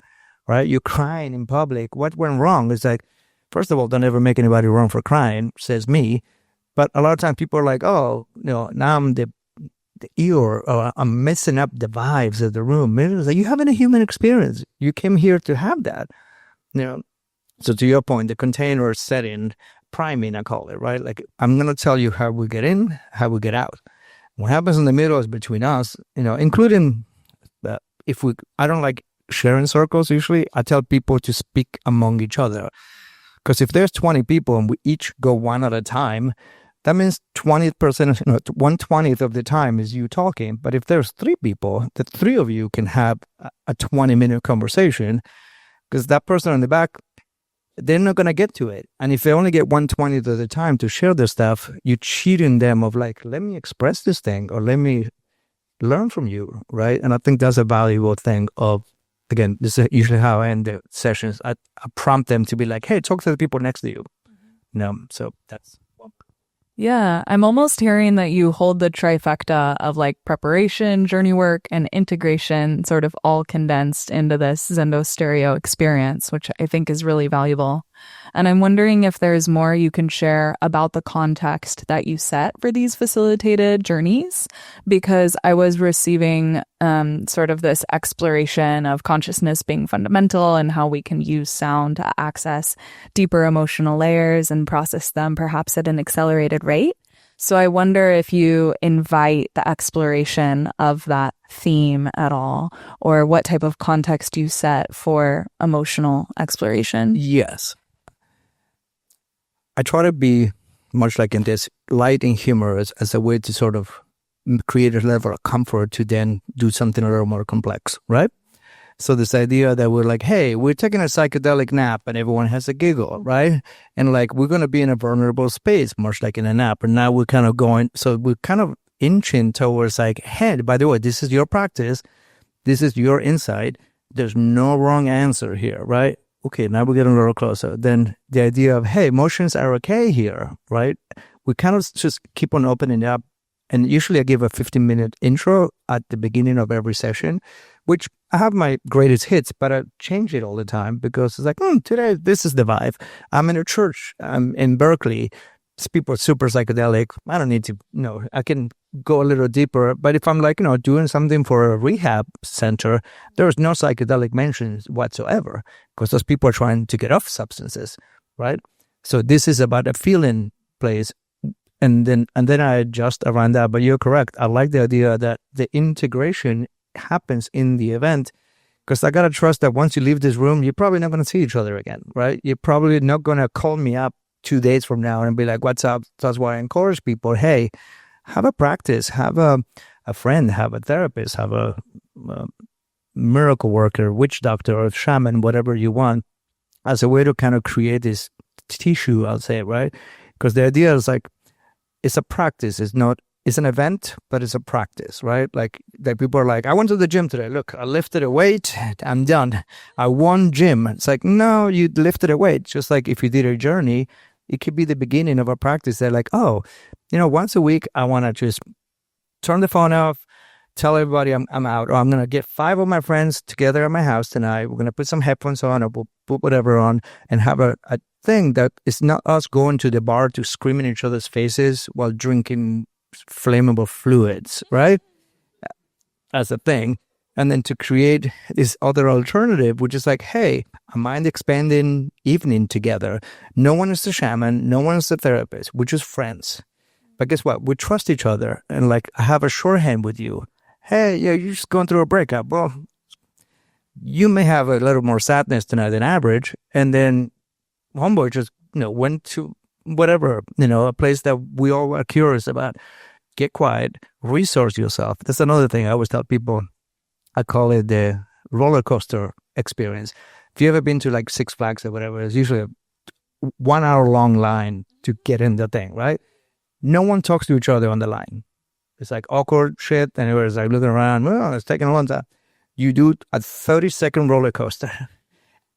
Right? You're crying in public. What went wrong? It's like, first of all, don't ever make anybody wrong for crying, says me. But a lot of times people are like, oh, you know, now I'm the ear, or I'm messing up the vibes of the room. It's like, you having a human experience. You came here to have that. You know, so to your point, the container setting, priming, I call it, right? Like, I'm going to tell you how we get in, how we get out. What happens in the middle is between us, you know, including I don't like sharing circles. Usually I tell people to speak among each other, because if there's 20 people and we each go one at a time, that means 20%, 1/20 of the time is you talking. But if there's 3 people, the 3 of you can have a 20-minute conversation, because that person in the back, they're not going to get to it. And if they only get 1/20 of the time to share their stuff, you're cheating them of like, let me express this thing, or let me learn from you, right? And I think that's a valuable thing of, again, this is usually how I end the sessions. I prompt them to be like, hey, talk to the people next to you. You know, so that's... Yeah, I'm almost hearing that you hold the trifecta of like preparation, journey work, and integration sort of all condensed into this Zendo stereo experience, which I think is really valuable. And I'm wondering if there's more you can share about the context that you set for these facilitated journeys, because I was receiving sort of this exploration of consciousness being fundamental and how we can use sound to access deeper emotional layers and process them perhaps at an accelerated rate. So I wonder if you invite the exploration of that theme at all, or what type of context you set for emotional exploration. Yes. I try to be much like in this light and humorous as a way to sort of create a level of comfort to then do something a little more complex, right? So this idea that we're like, hey, we're taking a psychedelic nap and everyone has a giggle, right? And like, we're going to be in a vulnerable space, much like in a nap. And now we're kind of going, so we're kind of inching towards like, hey, by the way, this is your practice. This is your insight. There's no wrong answer here, right? Okay, now we're getting a little closer. Then the idea of, hey, emotions are okay here, right? We kind of just keep on opening up. And usually I give a 15-minute intro at the beginning of every session, which I have my greatest hits, but I change it all the time because it's like, today, this is the vibe. I'm in a church. I'm in Berkeley. People are super psychedelic. I don't need to, I can go a little deeper. But if I'm like, doing something for a rehab center, there's no psychedelic mentions whatsoever because those people are trying to get off substances, right? So this is about a feeling place. And then I adjust around that. But you're correct. I like the idea that the integration happens in the event because I got to trust that once you leave this room, you're probably not going to see each other again, right? You're probably not going to call me up 2 days from now and be like, what's up? That's why I encourage people, hey, have a practice, have a friend, have a therapist, have a miracle worker, witch doctor, or shaman, whatever you want, as a way to kind of create this tissue, I'll say, right? Because the idea is like, it's a practice. It's an event, but it's a practice, right? Like people are like, I went to the gym today. Look, I lifted a weight. I'm done. I won gym. It's like, no, you lifted a weight. Just like if you did a journey, it could be the beginning of a practice. They're like, oh, once a week, I want to just turn the phone off, tell everybody I'm out, or I'm going to get 5 of my friends together at my house tonight. We're going to put some headphones on or we'll put whatever on and have a thing that is not us going to the bar to scream in each other's faces while drinking flammable fluids, right? As a thing. And then to create this other alternative, which is like, hey, a mind expanding evening together. No one is the shaman. No one is the therapist. We're just friends. But guess what? We trust each other. And like, I have a shorthand with you. Hey, yeah, you're just going through a breakup. Well, you may have a little more sadness tonight than average. And then homeboy just, went to whatever, a place that we all are curious about. Get quiet, resource yourself. That's another thing I always tell people. I call it the roller coaster experience. If you ever been to like Six Flags or whatever, it's usually a 1 hour long line to get in the thing, right? No one talks to each other on the line. It's like awkward shit. And everyone's like looking around. Well, it's taking a long time. You do a 30-second roller coaster.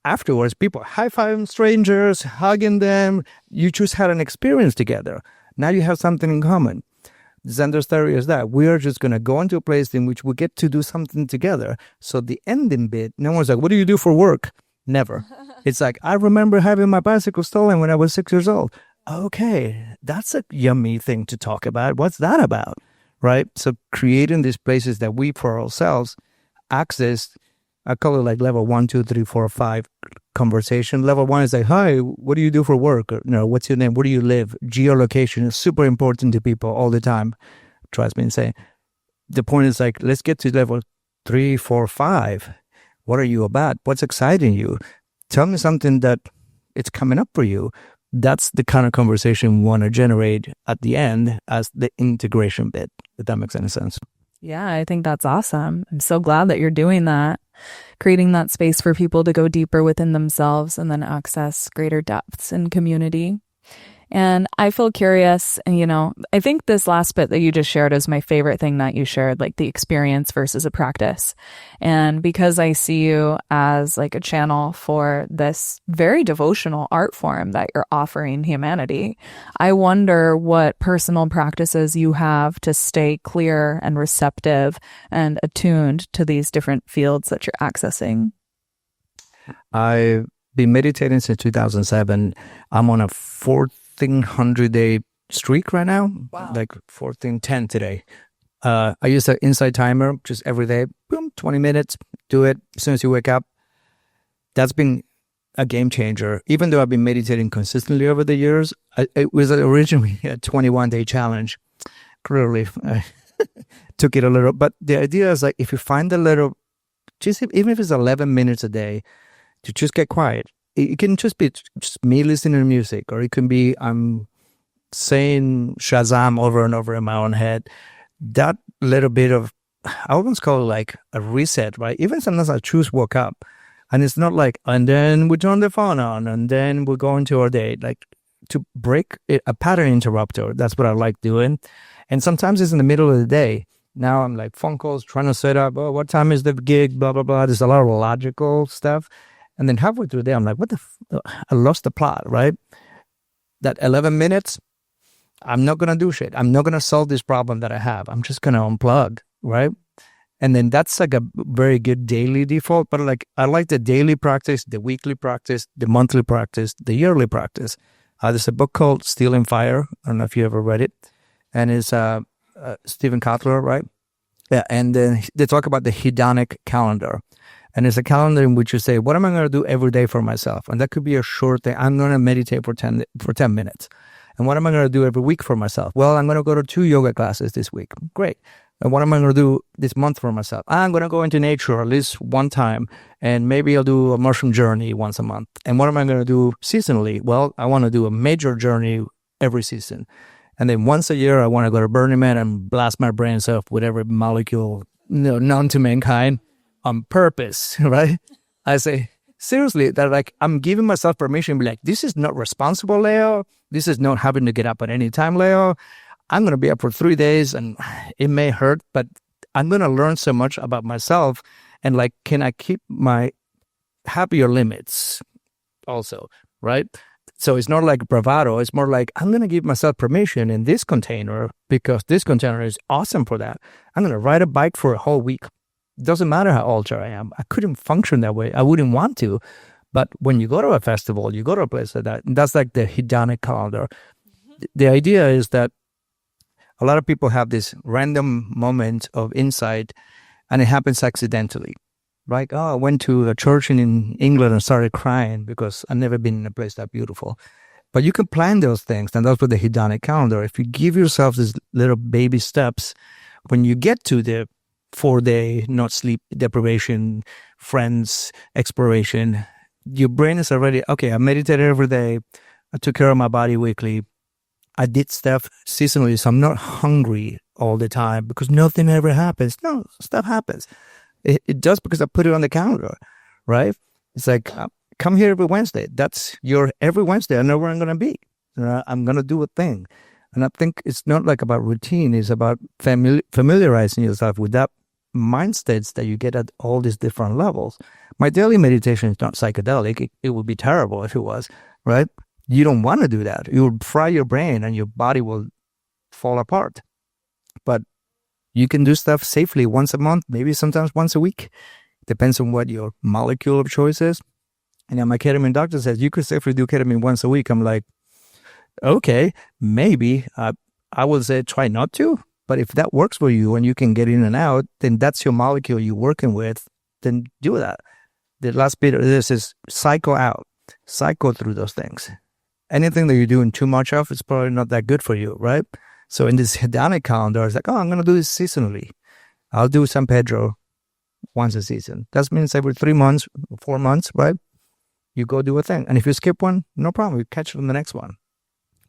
Afterwards, people high-fiving strangers, hugging them. You just had an experience together. Now you have something in common. Xander's theory is that we are just going to go into a place in which we get to do something together. So the ending bit, no one's like, what do you do for work? Never. It's like, I remember having my bicycle stolen when I was 6 years old. Okay, that's a yummy thing to talk about. What's that about? Right? So creating these places that we for ourselves access, I call it like level 1, 2, 3, 4, 5 conversation. Level 1 is like, hi, what do you do for work? Or, what's your name? Where do you live? Geolocation is super important to people all the time. Trust me and say. The point is like, let's get to level 3, 4, 5. What are you about? What's exciting you? Tell me something that it's coming up for you. That's the kind of conversation we want to generate at the end as the integration bit, if that makes any sense. Yeah, I think that's awesome. I'm so glad that you're doing that, creating that space for people to go deeper within themselves and then access greater depths in community. And I feel curious, I think this last bit that you just shared is my favorite thing that you shared, like the experience versus a practice. And because I see you as like a channel for this very devotional art form that you're offering humanity, I wonder what personal practices you have to stay clear and receptive and attuned to these different fields that you're accessing. I've been meditating since 2007. I'm on a 1,400-day streak right now. Wow. Like 1410 today. I use an inside timer just every day. Boom, 20 minutes. Do it as soon as you wake up. That's been a game changer. Even though I've been meditating consistently over the years, it was originally a 21-day challenge. Clearly, I took it a little. But the idea is like, if you find a little, just even if it's 11 minutes a day, to just get quiet. it can just be just me listening to music, or it can be I'm saying Shazam over and over in my own head. That little bit of, I almost call it like a reset, right? Even sometimes I choose woke up, and it's not like, and then we turn the phone on, and then we go into our day. Like, to break a pattern interrupter, that's what I like doing. And sometimes it's in the middle of the day. Now I'm like phone calls, trying to set up, oh, what time is the gig, blah, blah, blah. There's a lot of logical stuff. And then halfway through the day, I'm like, I lost the plot, right? That 11 minutes, I'm not going to do shit. I'm not going to solve this problem that I have. I'm just going to unplug, right? And then that's like a very good daily default. But like, I like the daily practice, the weekly practice, the monthly practice, the yearly practice. There's a book called Stealing Fire. I don't know if you ever read it. And it's Stephen Kotler, right? Yeah, and then they talk about the hedonic calendar. And it's a calendar in which you say, what am I going to do every day for myself? And that could be a short thing. I'm going to meditate for 10 minutes. And what am I going to do every week for myself? Well, I'm going to go to 2 yoga classes this week. Great. And what am I going to do this month for myself? I'm going to go into nature at least one time, and maybe I'll do a mushroom journey once a month. And what am I going to do seasonally? Well, I want to do a major journey every season. And then once a year, I want to go to Burning Man and blast my brains off with every molecule known to mankind on purpose, right? I say, seriously, that like I'm giving myself permission to be like, this is not responsible, Leo. This is not having to get up at any time, Leo. I'm going to be up for 3 days, and it may hurt, but I'm going to learn so much about myself. And like, can I keep my happier limits also, right? So it's not like bravado. It's more like, I'm going to give myself permission in this container because this container is awesome for that. I'm going to ride a bike for a whole week. It doesn't matter how ultra I am. I couldn't function that way. I wouldn't want to. But when you go to a festival, you go to a place like that, that's like the hedonic calendar. The idea is that a lot of people have this random moment of insight, and it happens accidentally. Right? Oh, I went to a church in England and started crying because I've never been in a place that beautiful. But you can plan those things, and that's with the hedonic calendar. If you give yourself these little baby steps, when you get to the 4-day not sleep deprivation, friends, exploration, your brain is already, okay, I meditated every day. I took care of my body weekly. I did stuff seasonally, so I'm not hungry all the time because nothing ever happens. No, stuff happens. It does because I put it on the calendar, right? It's like, come here every Wednesday. That's your every Wednesday. I know where I'm going to be. I'm going to do a thing. And I think it's not like about routine. It's about familiarizing yourself with that mind states that you get at all these different levels. My daily meditation is not psychedelic. It would be terrible if it was, right? You don't want to do that. You will fry your brain and your body will fall apart. But you can do stuff safely once a month, maybe sometimes once a week. Depends on what your molecule of choice is. And then my ketamine doctor says, you could safely do ketamine once a week. I'm like, okay, maybe. I would say try not to. But if that works for you and you can get in and out, then that's your molecule you're working with. Then do that. The last bit of this is cycle out. Cycle through those things. Anything that you're doing too much of is probably not that good for you, right? So in this hedonic calendar, it's like, oh, I'm going to do this seasonally. I'll do San Pedro once a season. That means every 3 months, 4 months, right? You go do a thing. And if you skip one, no problem. You catch it on the next one.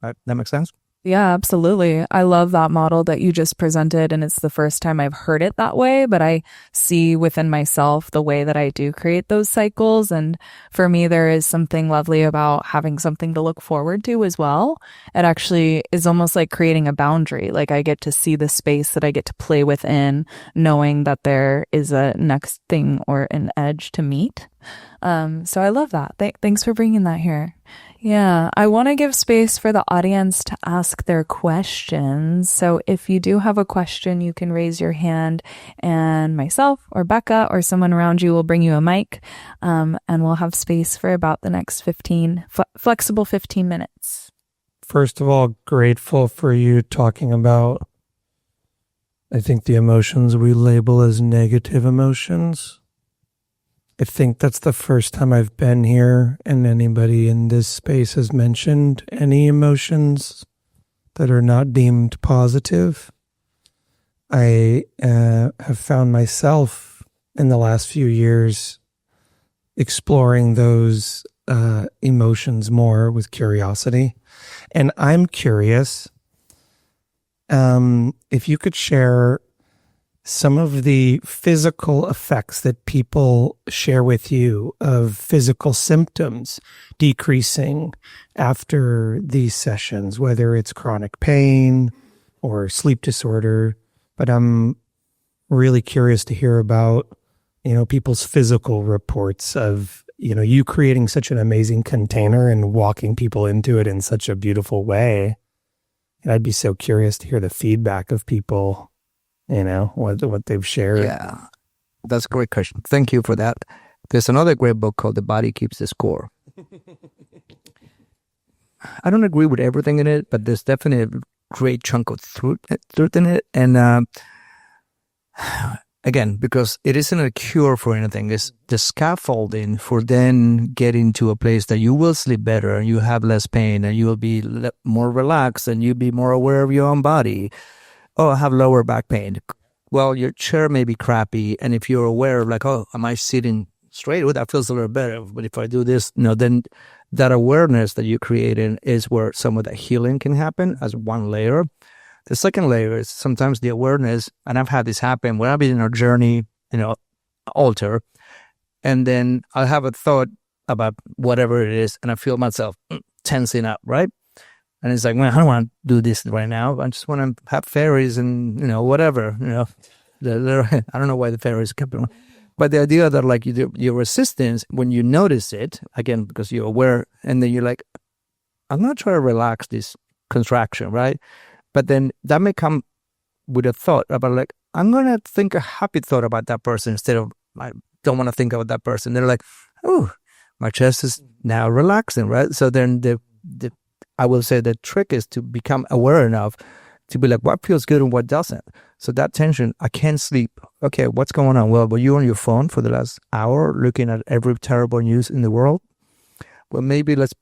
Right? That makes sense? Yeah, absolutely. I love that model that you just presented, and it's the first time I've heard it that way, but I see within myself the way that I do create those cycles. And for me, there is something lovely about having something to look forward to as well. It actually is almost like creating a boundary. Like I get to see the space that I get to play within, knowing that there is a next thing or an edge to meet. So I love that. Thanks for bringing that here. Yeah, I want to give space for the audience to ask their questions. So if you do have a question, you can raise your hand, and myself or Becca or someone around you will bring you a mic, and we'll have space for about the next flexible 15 minutes. First of all, grateful for you talking about, I think, the emotions we label as negative emotions. I think that's the first time I've been here and anybody in this space has mentioned any emotions that are not deemed positive. I have found myself in the last few years exploring those emotions more with curiosity. And I'm curious if you could share some of the physical effects that people share with you of physical symptoms decreasing after these sessions, whether it's chronic pain or sleep disorder. But I'm really curious to hear about, people's physical reports of, you creating such an amazing container and walking people into it in such a beautiful way. And I'd be so curious to hear the feedback of people, what they've shared. Yeah, that's a great question. Thank you for that. There's another great book called The Body Keeps the Score. I don't agree with everything in it, but there's definitely a great chunk of truth in it. And again, because it isn't a cure for anything, it's the scaffolding for then getting to a place that you will sleep better and you have less pain and you will be more relaxed and you'll be more aware of your own body. Oh, I have lower back pain. Well, your chair may be crappy. And if you're aware of am I sitting straight? Well, that feels a little better. But if I do this, then that awareness that you create is where some of that healing can happen as one layer. The second layer is sometimes the awareness, and I've had this happen when I've been in a journey, altar, and then I'll have a thought about whatever it is, and I feel myself tensing up, right? And it's like, well, I don't want to do this right now. I just want to have fairies and, whatever, I don't know why the fairies kept on. But the idea that your resistance, when you notice it, again, because you're aware, and then you're like, I'm going to try to relax this contraction, right? But then that may come with a thought about I'm going to think a happy thought about that person instead of, I don't want to think about that person. They're like, oh, my chest is now relaxing, right? So then I will say the trick is to become aware enough to be like, what feels good and what doesn't. So that tension, I can't sleep. Okay, what's going on? Well, were you on your phone for the last hour looking at every terrible news in the world? Well, maybe let's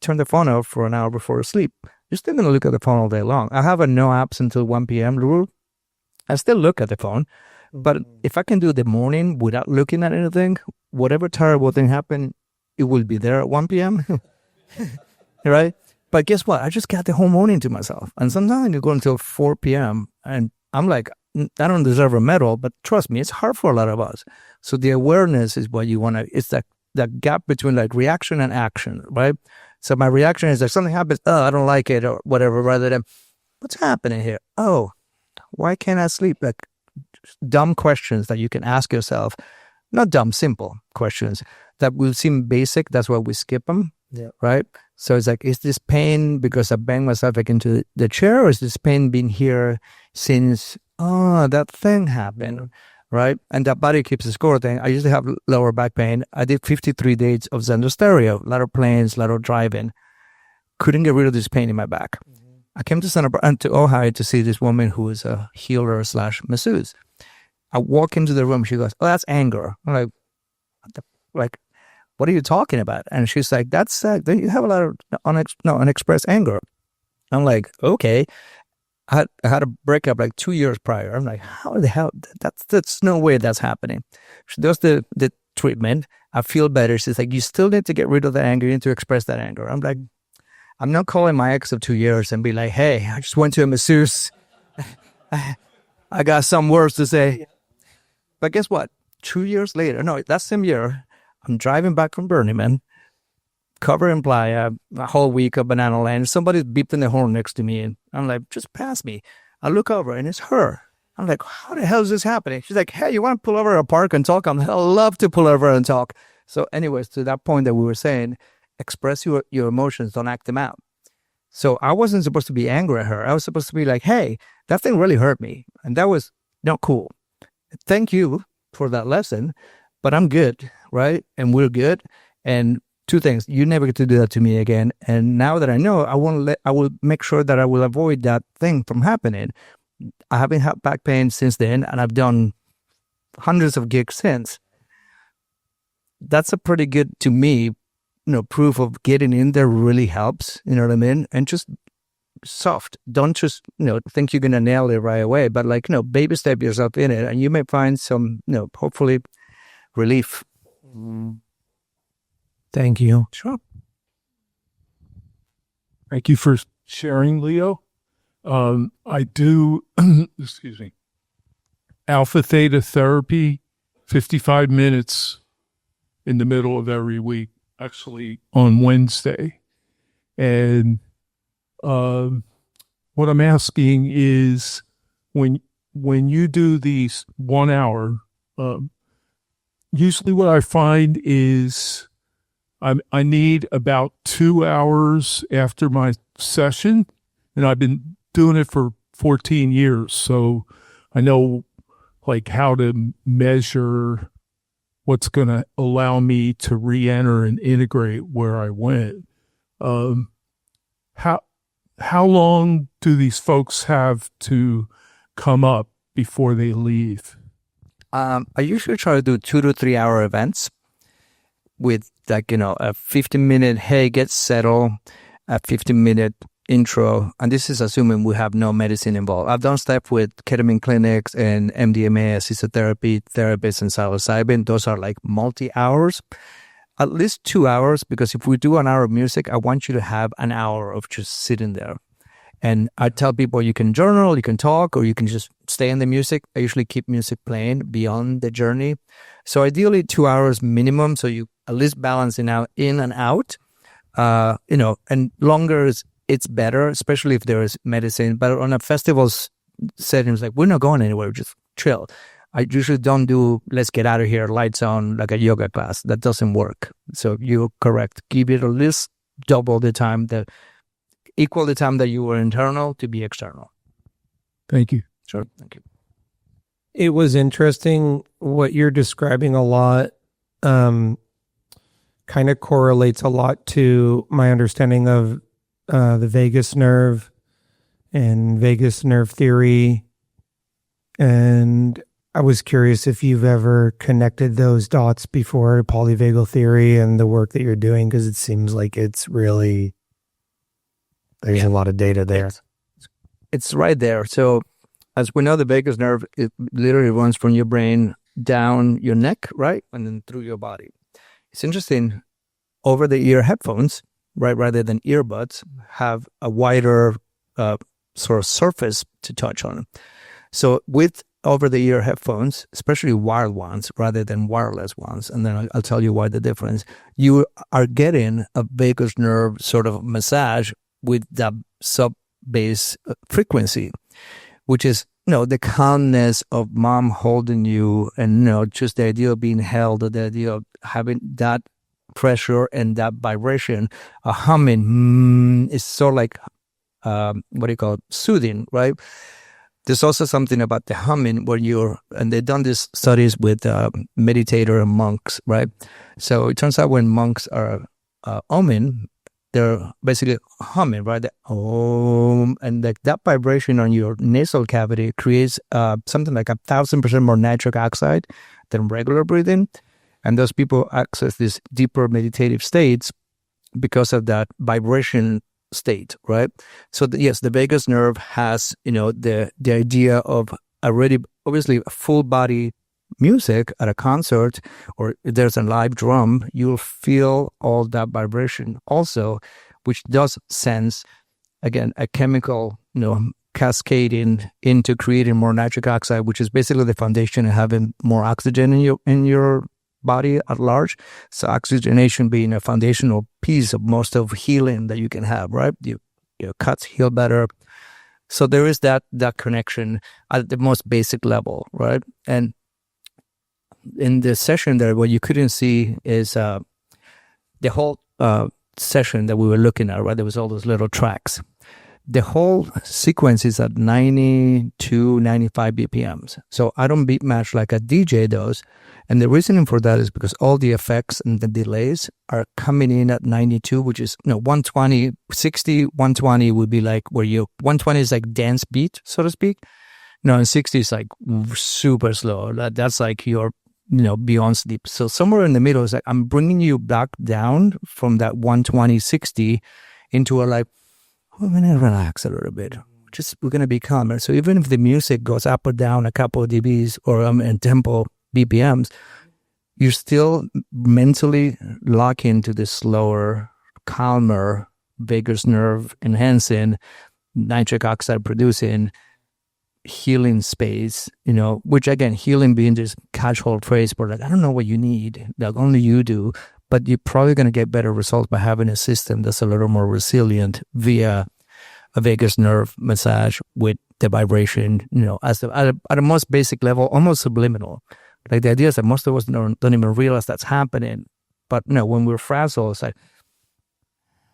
turn the phone off for an hour before sleep. You're still going to look at the phone all day long. I have a no apps until 1 p.m. rule. I still look at the phone. But if I can do the morning without looking at anything, whatever terrible thing happened, it will be there at 1 p.m. Right? But guess what? I just got the whole morning to myself. And sometimes you go until 4 p.m. and I'm like, I don't deserve a medal, but trust me, it's hard for a lot of us. So the awareness is what you want to, it's that gap between reaction and action, right? So my reaction is something happens, oh, I don't like it or whatever, rather than what's happening here? Oh, why can't I sleep? Dumb questions that you can ask yourself, not dumb, simple questions that will seem basic. That's why we skip them, right? So it's is this pain because I banged myself into the chair, or is this pain been here since, that thing happened, right? And that body keeps the score thing. I usually have lower back pain. I did 53 days of Xander stereo, a lot of planes, a lot of driving. Couldn't get rid of this pain in my back. I came to Ohio to see this woman who is a healer / masseuse. I walk into the room. She goes, "Oh, that's anger." I'm what are you talking about? And she's like, "That's you have a lot of unexpressed anger." I'm like, okay. I had a breakup 2 years prior. I'm like, how the hell? That's no way that's happening. She does the treatment. I feel better. She's like, you still need to get rid of the anger. You need to express that anger. I'm like, I'm not calling my ex of 2 years and be like, hey, I just went to a masseuse. I got some words to say. But guess what? 2 years later, no, that same year, I'm driving back from Burning Man, cover in playa, a whole week of Banana Land. Somebody's beeping the horn next to me, and I'm like, just pass me. I look over, and it's her. I'm like, how the hell is this happening? She's like, hey, you want to pull over at a park and talk? I'd love to pull over and talk. So anyways, to that point that we were saying, express your emotions, don't act them out. So I wasn't supposed to be angry at her. I was supposed to be like, hey, that thing really hurt me. And that was not cool. Thank you for that lesson, but I'm good, right? And we're good. And two things, you never get to do that to me again. And now that I know, I will make sure that I will avoid that thing from happening. I haven't had back pain since then, and I've done hundreds of gigs since. That's a pretty good, to me, proof of getting in there really helps, you know what I mean? And just soft. Don't just, think you're going to nail it right away, but baby step yourself in it, and you may find some, hopefully relief. Thank you. Sure. Thank you for sharing, Leo. I do, excuse me, alpha theta therapy, 55 minutes in the middle of every week, actually on Wednesday. And what I'm asking is when you do these 1 hour, usually what I find is I need about 2 hours after my session, and I've been doing it for 14 years, so I know like how to measure what's going to allow me to re-enter and integrate where I went. How long do these folks have to come up before they leave? I usually try to do 2 to 3 hour events with like, a 15-minute, hey, get settled, a 15-minute intro. And this is assuming we have no medicine involved. I've done stuff with ketamine clinics and MDMA, assisted therapy, therapists, and psilocybin. Those are like multi-hours, at least 2 hours, because if we do an hour of music, I want you to have an hour of just sitting there. And I tell people you can journal, you can talk, or you can just stay in the music. I usually keep music playing beyond the journey. So ideally 2 hours minimum, so you at least balancing out in and out. And longer it's better, especially if there is medicine. But on a festival's settings, like we're not going anywhere, just chill. I usually don't do let's get out of here, lights on, like a yoga class. That doesn't work. So you're correct. Give it at least double the time equal the time that you were internal to be external. Thank you. Sure. Thank you. It was interesting what you're describing a lot. Kind of correlates a lot to my understanding of the vagus nerve and vagus nerve theory. And I was curious if you've ever connected those dots before to polyvagal theory and the work that you're doing, because it seems like it's really, there's a lot of data there. It's right there. So as we know, the vagus nerve, it literally runs from your brain down your neck, right? And then through your body. It's interesting, over-the-ear headphones, right, rather than earbuds, have a wider sort of surface to touch on. So with over-the-ear headphones, especially wired ones rather than wireless ones, and then I'll tell you why the difference, you are getting a vagus nerve sort of massage with that sub-bass frequency, which is, the calmness of mom holding you, and, just the idea of being held, the idea of having that pressure and that vibration, a humming, is sort of like, soothing, right? There's also something about the humming where and they've done these studies with meditator and monks, right? So it turns out when monks are humming, they're basically humming, right? And that vibration on your nasal cavity creates something like 1,000% more nitric oxide than regular breathing. And those people access these deeper meditative states because of that vibration state, right? So yes, the vagus nerve has, the idea of already, obviously, full body music at a concert, or if there's a live drum, you'll feel all that vibration also, which does sense, again, a chemical, cascading into creating more nitric oxide, which is basically the foundation of having more oxygen in your body at large. So oxygenation being a foundational piece of most of healing that you can have, right? Your cuts heal better. So there is that connection at the most basic level, right? And in the session there, what you couldn't see is the whole session that we were looking at, right? There was all those little tracks. The whole sequence is at 92, 95 BPMs. So I don't beat match like a DJ does. And the reasoning for that is because all the effects and the delays are coming in at 92, which is, 120, 60, 120 would be like 120 is like dance beat, so to speak. And 60 is like super slow. That's like your, beyond sleep. So somewhere in the middle is like, I'm bringing you back down from that 120, 60 into a like, we're going to relax a little bit. We're going to be calmer. So even if the music goes up or down a couple of dBs or in tempo BPMs, you still mentally lock into this slower, calmer, vagus nerve enhancing, nitric oxide producing, healing space, which again, healing being this catch-all phrase, but like, I don't know what you need, like only you do, but you're probably going to get better results by having a system that's a little more resilient via a vagus nerve massage with the vibration, at a most basic level, almost subliminal. Like the idea is that most of us don't even realize that's happening. But when we're frazzled, it's like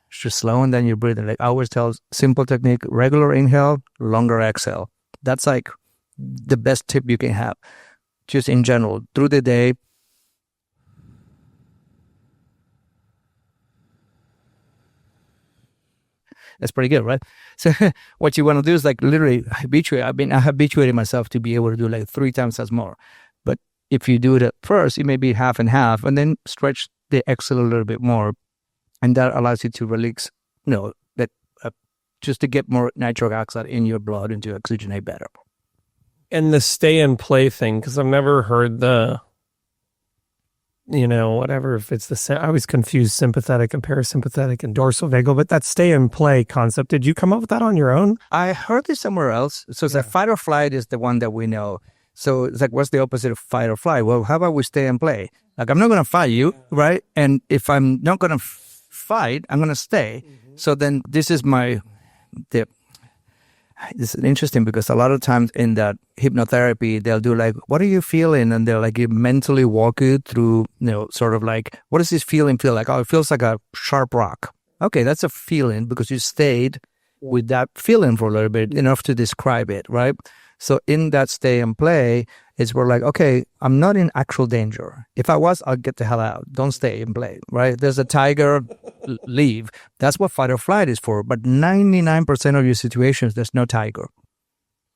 just slowing down your breathing. Like I always tell, simple technique, regular inhale, longer exhale. That's like the best tip you can have. Just in general, through the day. That's pretty good, right? So what you want to do is like literally habituate. I habituated myself to be able to do like 3 times as more. But if you do it at first, it may be half and half, and then stretch the exhale a little bit more. And that allows you to release, that just to get more nitric oxide in your blood and to oxygenate better. And the stay and play thing, because I've never heard the, whatever, if it's I always confuse sympathetic and parasympathetic and dorsal vagal, but that stay and play concept, did you come up with that on your own? I heard it somewhere else. So it's like fight or flight is the one that we know. So it's like, what's the opposite of fight or flight? Well, how about we stay and play? Like, I'm not going to fight you, right? And if I'm not going to fight, I'm going to stay. So then this is this is interesting because a lot of times in that hypnotherapy, they'll do like, what are you feeling? And they'll like mentally walk you through, sort of like, what does this feeling feel like? Oh, it feels like a sharp rock. Okay, that's a feeling because you stayed with that feeling for a little bit, enough to describe it, right? So in that stay and play, it's where like, okay, I'm not in actual danger. If I was, I'll get the hell out. Don't stay and play, right? There's a tiger, leave. That's what fight or flight is for. But 99% of your situations, there's no tiger.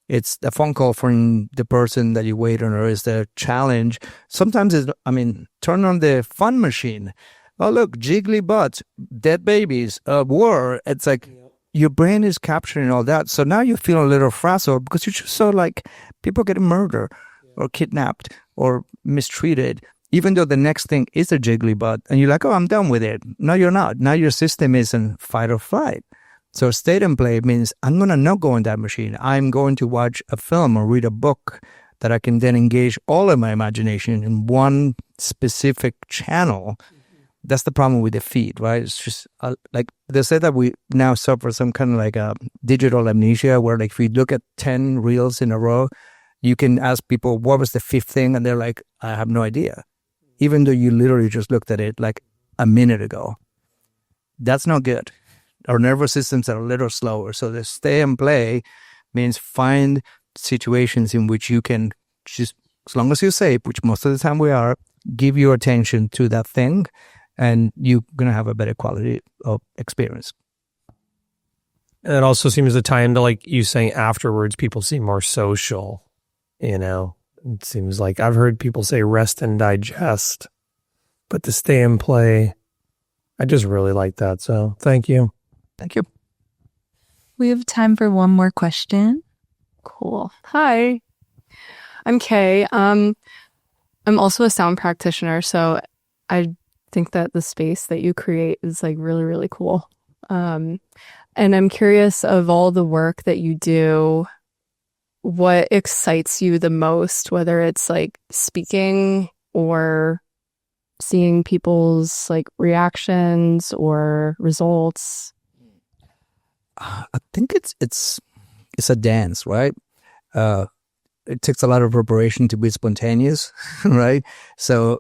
It's a phone call from the person that you wait on, or is the challenge. Sometimes turn on the fun machine. Oh, look, jiggly butts, dead babies, war. It's like, your brain is capturing all that. So now you feel a little frazzled because you just saw like people getting murdered or kidnapped or mistreated, even though the next thing is a jiggly butt. And you're like, oh, I'm done with it. No, you're not. Now your system is in fight or flight. So stay and play means I'm going to not go in that machine. I'm going to watch a film or read a book that I can then engage all of my imagination in one specific channel. That's the problem with the feed, right? It's just like they say that we now suffer some kind of like a digital amnesia where like if you look at 10 reels in a row, you can ask people, what was the 5th thing? And they're like, I have no idea. Even though you literally just looked at it like a minute ago. That's not good. Our nervous systems are a little slower. So the stay and play means find situations in which you can just, as long as you're safe, which most of the time we are, give your attention to that thing. And you're going to have a better quality of experience. And it also seems to tie into, like you saying, afterwards, people seem more social, It seems like I've heard people say rest and digest, but the stay and play, I just really like that. So thank you. Thank you. We have time for one more question. Cool. Hi, I'm Kay. I'm also a sound practitioner, so I think that the space that you create is like really, really cool. And I'm curious, of all the work that you do, what excites you the most, whether it's like speaking or seeing people's like reactions or results? I think it's a dance, right? It takes a lot of preparation to be spontaneous, right? So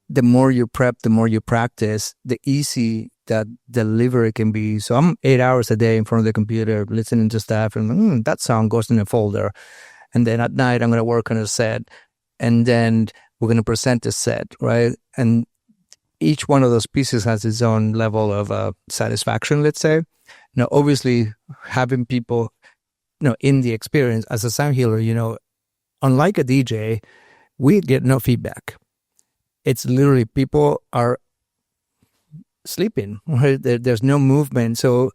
the more you prep, the more you practice, the easy that delivery can be. So I'm 8 hours a day in front of the computer listening to stuff, and that sound goes in a folder. And then at night, I'm going to work on a set, and then we're going to present the set, right? And each one of those pieces has its own level of satisfaction, let's say. Now, obviously, having people, in the experience as a sound healer, unlike a DJ, we get no feedback. It's literally people are sleeping, right? There's no movement. So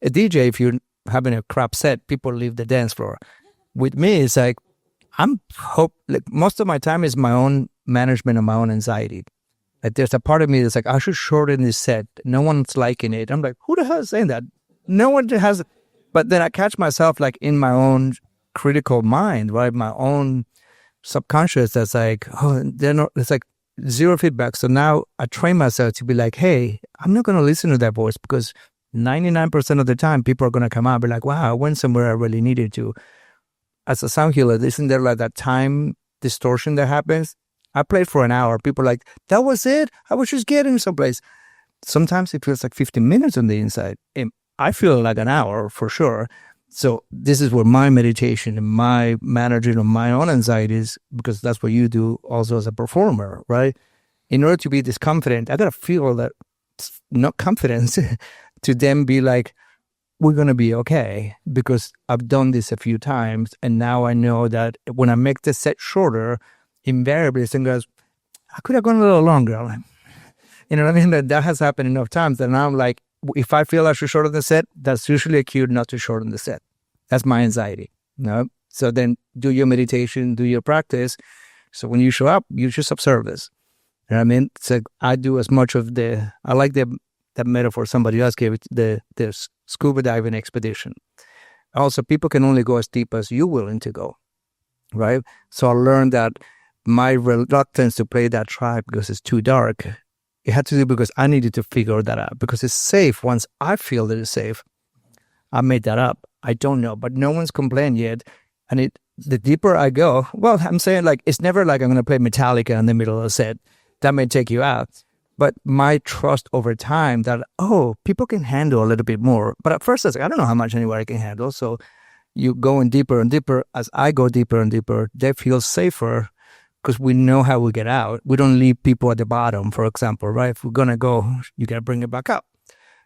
a DJ, if you're having a crap set, people leave the dance floor. With me, it's like, most of my time is my own management of my own anxiety. Like there's a part of me that's like, I should shorten this set. No one's liking it. I'm like, who the hell is saying that? No one has. But then I catch myself like in my own critical mind, right? My own subconscious that's like, oh, they're not, it's like zero feedback. So now I train myself to be like, hey, I'm not going to listen to that voice, because 99% of the time people are going to come out and be like, wow, I went somewhere I really needed to. As a sound healer, isn't there like that time distortion that happens? I played for an hour. People are like, that was it? I was just getting someplace. Sometimes it feels like 15 minutes on the inside. And I feel like an hour for sure. So this is where my meditation and my managing of my own anxieties, because that's what you do also as a performer, right? In order to be this confident, I got to feel that, not confidence, to then be like, we're going to be okay, because I've done this a few times. And now I know that when I make the set shorter, invariably thing goes, I could have gone a little longer. You know what I mean? That has happened enough times that now I'm like, if I feel I should shorten the set, that's usually a cue not to shorten the set. That's my anxiety. No? So then do your meditation, do your practice. So when you show up, you just observe this. You know what I mean? It's like I do as much of I like that metaphor somebody else gave it, the scuba diving expedition. Also, people can only go as deep as you're willing to go, right? So I learned that my reluctance to play that track because it's too dark, it had to do because I needed to figure that out, because it's safe. Once I feel that it's safe, I made that up. I don't know, but no one's complained yet. And the deeper I go, well, I'm saying like, it's never like I'm going to play Metallica in the middle of a set. That may take you out. But my trust over time that, oh, people can handle a little bit more. But at first I was like, I don't know how much anybody can handle. So you go in deeper and deeper. As I go deeper and deeper, they feel safer, because we know how we get out. We don't leave people at the bottom, for example, right? If we're going to go, you got to bring it back up.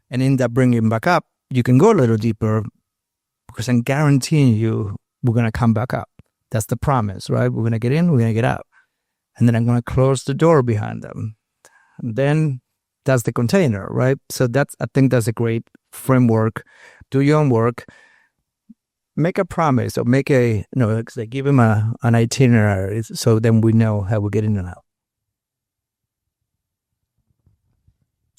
And in that bringing back up, you can go a little deeper, because I'm guaranteeing you we're going to come back up. That's the promise, right? We're going to get in, we're going to get out. And then I'm going to close the door behind them. And then that's the container, right? So I think that's a great framework. Do your own work. Make a promise, or give him an itinerary, so then we know how we get in and out.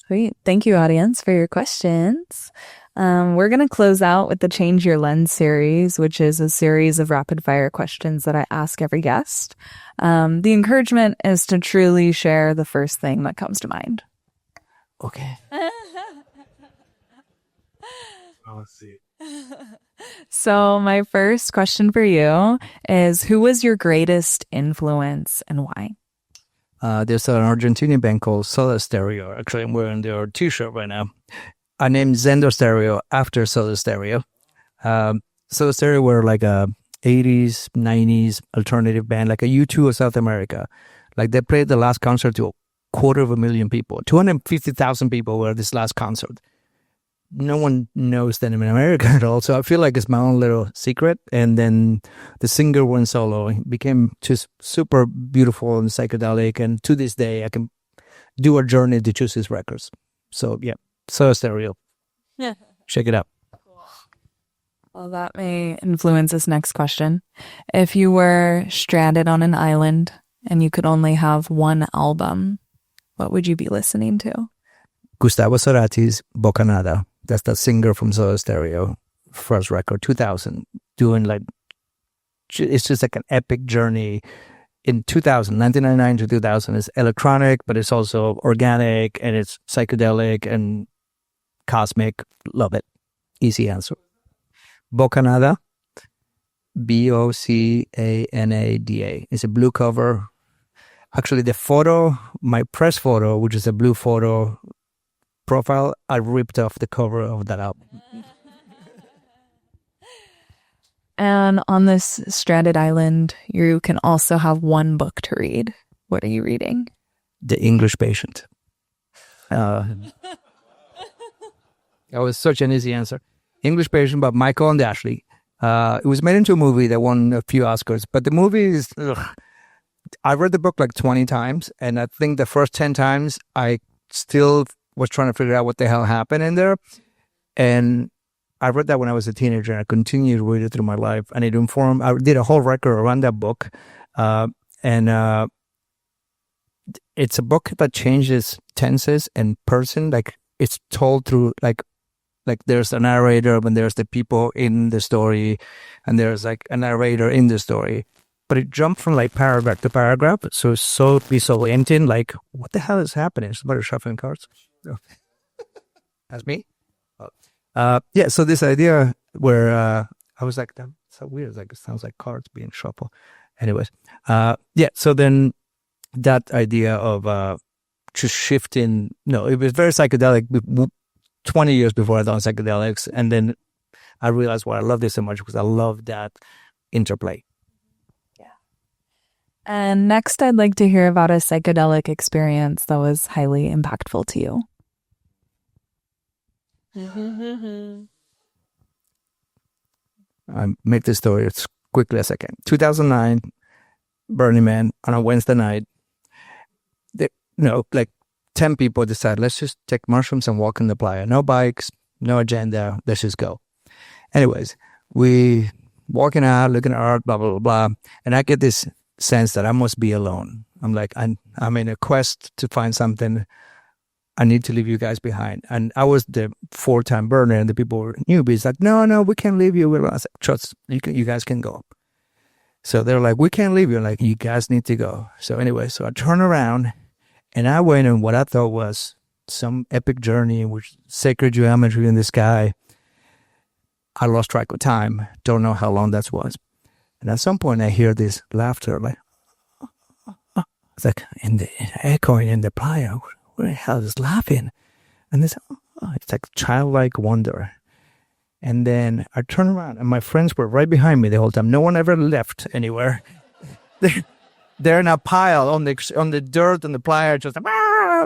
Sweet. Thank you, audience, for your questions. We're going to close out with the Change Your Lens series, which is a series of rapid fire questions that I ask every guest. The encouragement is to truly share the first thing that comes to mind. Okay. Let's see. So my first question for you is, who was your greatest influence and why? There's an Argentinian band called Soda Stereo. Actually, I'm wearing their t-shirt right now. I named Zendo Stereo after Soda Stereo. Soda Stereo were like a 80s, 90s alternative band, like a U2 of South America. Like they played the last concert to 250,000 people. 250,000 people were this last concert. No one knows them in America at all. So I feel like it's my own little secret. And then the singer went solo. It became just super beautiful and psychedelic. And to this day, I can do a journey to choose his records. So yeah, Soda Stereo. Yeah. Check it out. Well, that may influence this next question. If you were stranded on an island and you could only have one album, what would you be listening to? Gustavo Cerati's Bocanada. That's the singer from Soda Stereo, first record, 2000, doing like, it's just like an epic journey in 2000, 1999 to 2000. It's electronic, but it's also organic, and it's psychedelic and cosmic. Love it. Easy answer. Bocanada, Bocanada. It's a blue cover. Actually, the photo, my press photo, which is a blue photo profile, I ripped off the cover of that album. And on this stranded island, you can also have one book to read. What are you reading? The English Patient. That was such an easy answer. English Patient by Michael and Ashley. It was made into a movie that won a few Oscars, but the movie is... I read the book like 20 times, and I think the first 10 times I still was trying to figure out what the hell happened in there. And I read that when I was a teenager, and I continued to read it through my life, and it informed. I did a whole record around that book, and it's a book that changes tenses and person. Like it's told through like there's a narrator and there's the people in the story, and there's like a narrator in the story. But it jumped from like paragraph to paragraph, so it's so disorienting. Like, what the hell is happening? Somebody shuffling cards. Oh. That's me. Yeah. So this idea where I was like, that's so weird. Like it sounds like cards being shuffled. Anyways, yeah. So then that idea of just shifting. No, it was very psychedelic. 20 years before I done psychedelics, and then I realized why I love this so much because I love that interplay. And next, I'd like to hear about a psychedelic experience that was highly impactful to you. I make this story as quickly as I can. 2009, Burning Man on a Wednesday night. Like 10 people decide, let's just take mushrooms and walk in the playa. No bikes, no agenda, let's just go. Anyways, we walking out, looking at art, blah, blah, blah, blah. And I get this sense that I must be alone. I'm like, I'm in a quest to find something. I need to leave you guys behind. And I was the 4-time burner, and the people were newbies. Like, no, we can't leave you. I said, trust, you guys can go. So they're like, we can't leave you. I'm like, you guys need to go. So anyway, so I turn around, and I went on what I thought was some epic journey with sacred geometry in the sky. I lost track of time. Don't know how long that was. And at some point, I hear this laughter, like, it's like echoing in the playa. Where the hell is laughing? And it's like childlike wonder. And then I turn around, and my friends were right behind me the whole time. No one ever left anywhere. They're in a pile on the dirt on the playa, just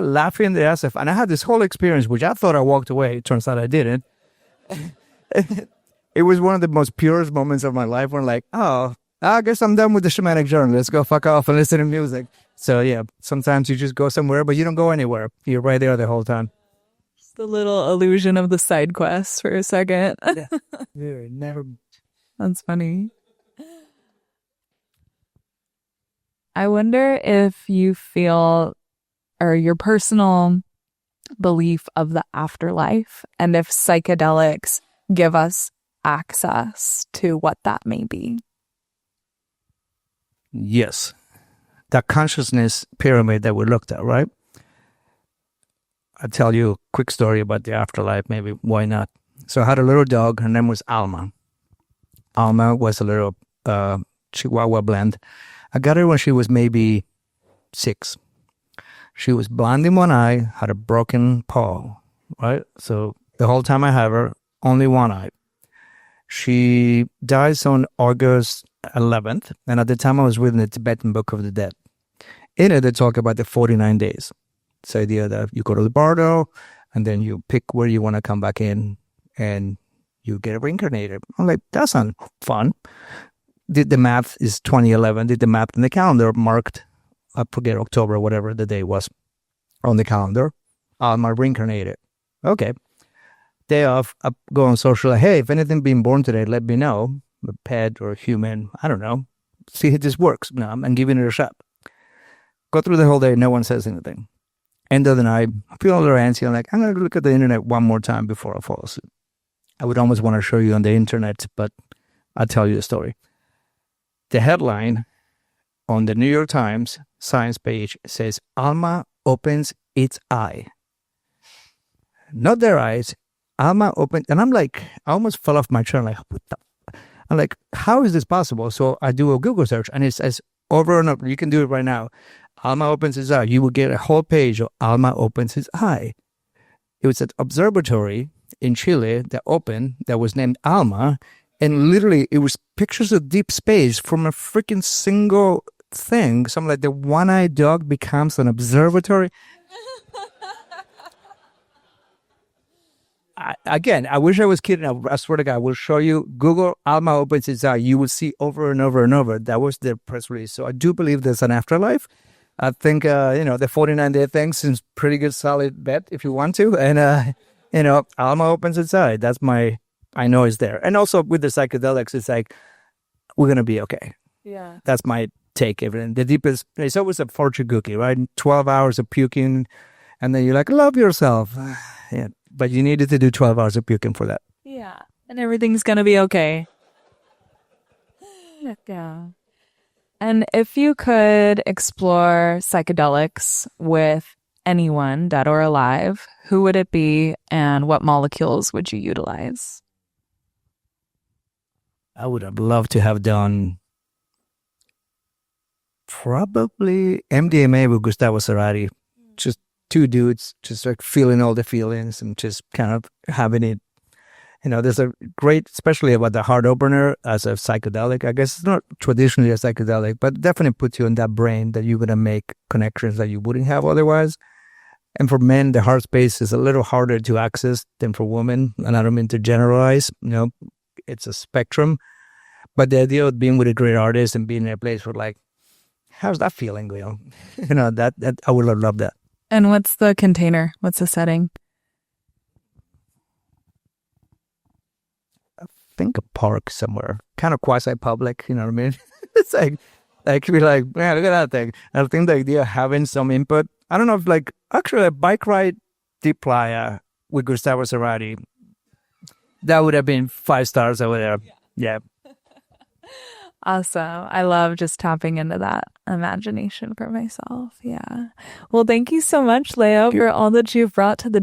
laughing their ass off. And I had this whole experience, which I thought I walked away. It turns out I didn't. It was one of the most purest moments of my life when like, oh, I guess I'm done with the shamanic journey. Let's go fuck off and listen to music. So yeah, sometimes you just go somewhere, but you don't go anywhere. You're right there the whole time. Just the little illusion of the side quest for a second. Yeah, never. That's funny. I wonder if you feel, or your personal belief of the afterlife, and if psychedelics give us access to what that may be. Yes. That consciousness pyramid that we looked at, right? I'll tell you a quick story about the afterlife, maybe. Why not? So I had a little dog. Her name was Alma. Alma was a little Chihuahua blend. I got her when she was maybe 6. She was blind in one eye, had a broken paw, right? So the whole time I have her, only one eye. She dies on August 11th, and at the time I was reading the Tibetan Book of the Dead. In it, they talk about the 49 days. It's the idea that you go to the bardo, and then you pick where you want to come back in, and you get reincarnated. I'm like, that sounds fun. Did the math, is 2011, did the math in the calendar, marked, I forget, October, whatever the day was on the calendar. I'm reincarnated. Okay. Day off, I go on social, hey, if anything being born today, let me know. A pet or a human, I don't know. See if this works. No, I'm giving it a shot. Go through the whole day, no one says anything. End of the night, I feel a little antsy. I'm like, I'm going to look at the internet one more time before I fall asleep. I would almost want to show you on the internet, but I'll tell you the story. The headline on the New York Times science page says, Alma opens its eye. Not their eyes. Alma opened, and I'm like, I almost fell off my chair. I'm like, what the? I'm like, how is this possible? So I do a Google search, and it says over and over, you can do it right now. Alma opens his eye. You will get a whole page of Alma opens his eye. It was an observatory in Chile that opened, that was named Alma, and literally it was pictures of deep space from a freaking single thing. Something like the one-eyed dog becomes an observatory. I wish I was kidding. I swear to God, I will show you. Google Alma opens its eye. You will see over and over and over. That was the press release. So I do believe there's an afterlife. I think, the 49-day thing seems pretty good, solid bet if you want to. And, Alma opens its eye. I know it's there. And also with the psychedelics, it's like, we're going to be okay. Yeah. That's my take everything. The deepest, it's always a fortune cookie, right? 12 hours of puking, and then you're like, love yourself. Yeah, but you needed to do 12 hours of puking for that. Yeah. And everything's going to be okay. Yeah. And if you could explore psychedelics with anyone, dead or alive, who would it be and what molecules would you utilize? I would have loved to have done probably MDMA with Gustavo Cerati. Just two dudes, just like feeling all the feelings and just kind of having it. You know, there's a great, especially about the heart opener as a psychedelic. I guess it's not traditionally a psychedelic, but definitely puts you in that brain that you're going to make connections that you wouldn't have otherwise. And for men, the heart space is a little harder to access than for women. And I don't mean to generalize, you know, it's a spectrum. But the idea of being with a great artist and being in a place where like, how's that feeling, you know? You know, that I would have loved that. And what's the container? What's the setting? I think a park somewhere, kind of quasi-public, you know what I mean? It's like be like, man, look at that thing. I think the idea of having some input, I don't know if like, actually a bike ride deep playa with Gustavo Cerati, that would have been 5 stars over there. Yeah. Awesome. I love just tapping into that imagination for myself. Yeah. Well, thank you so much, Leo, for all that you've brought to the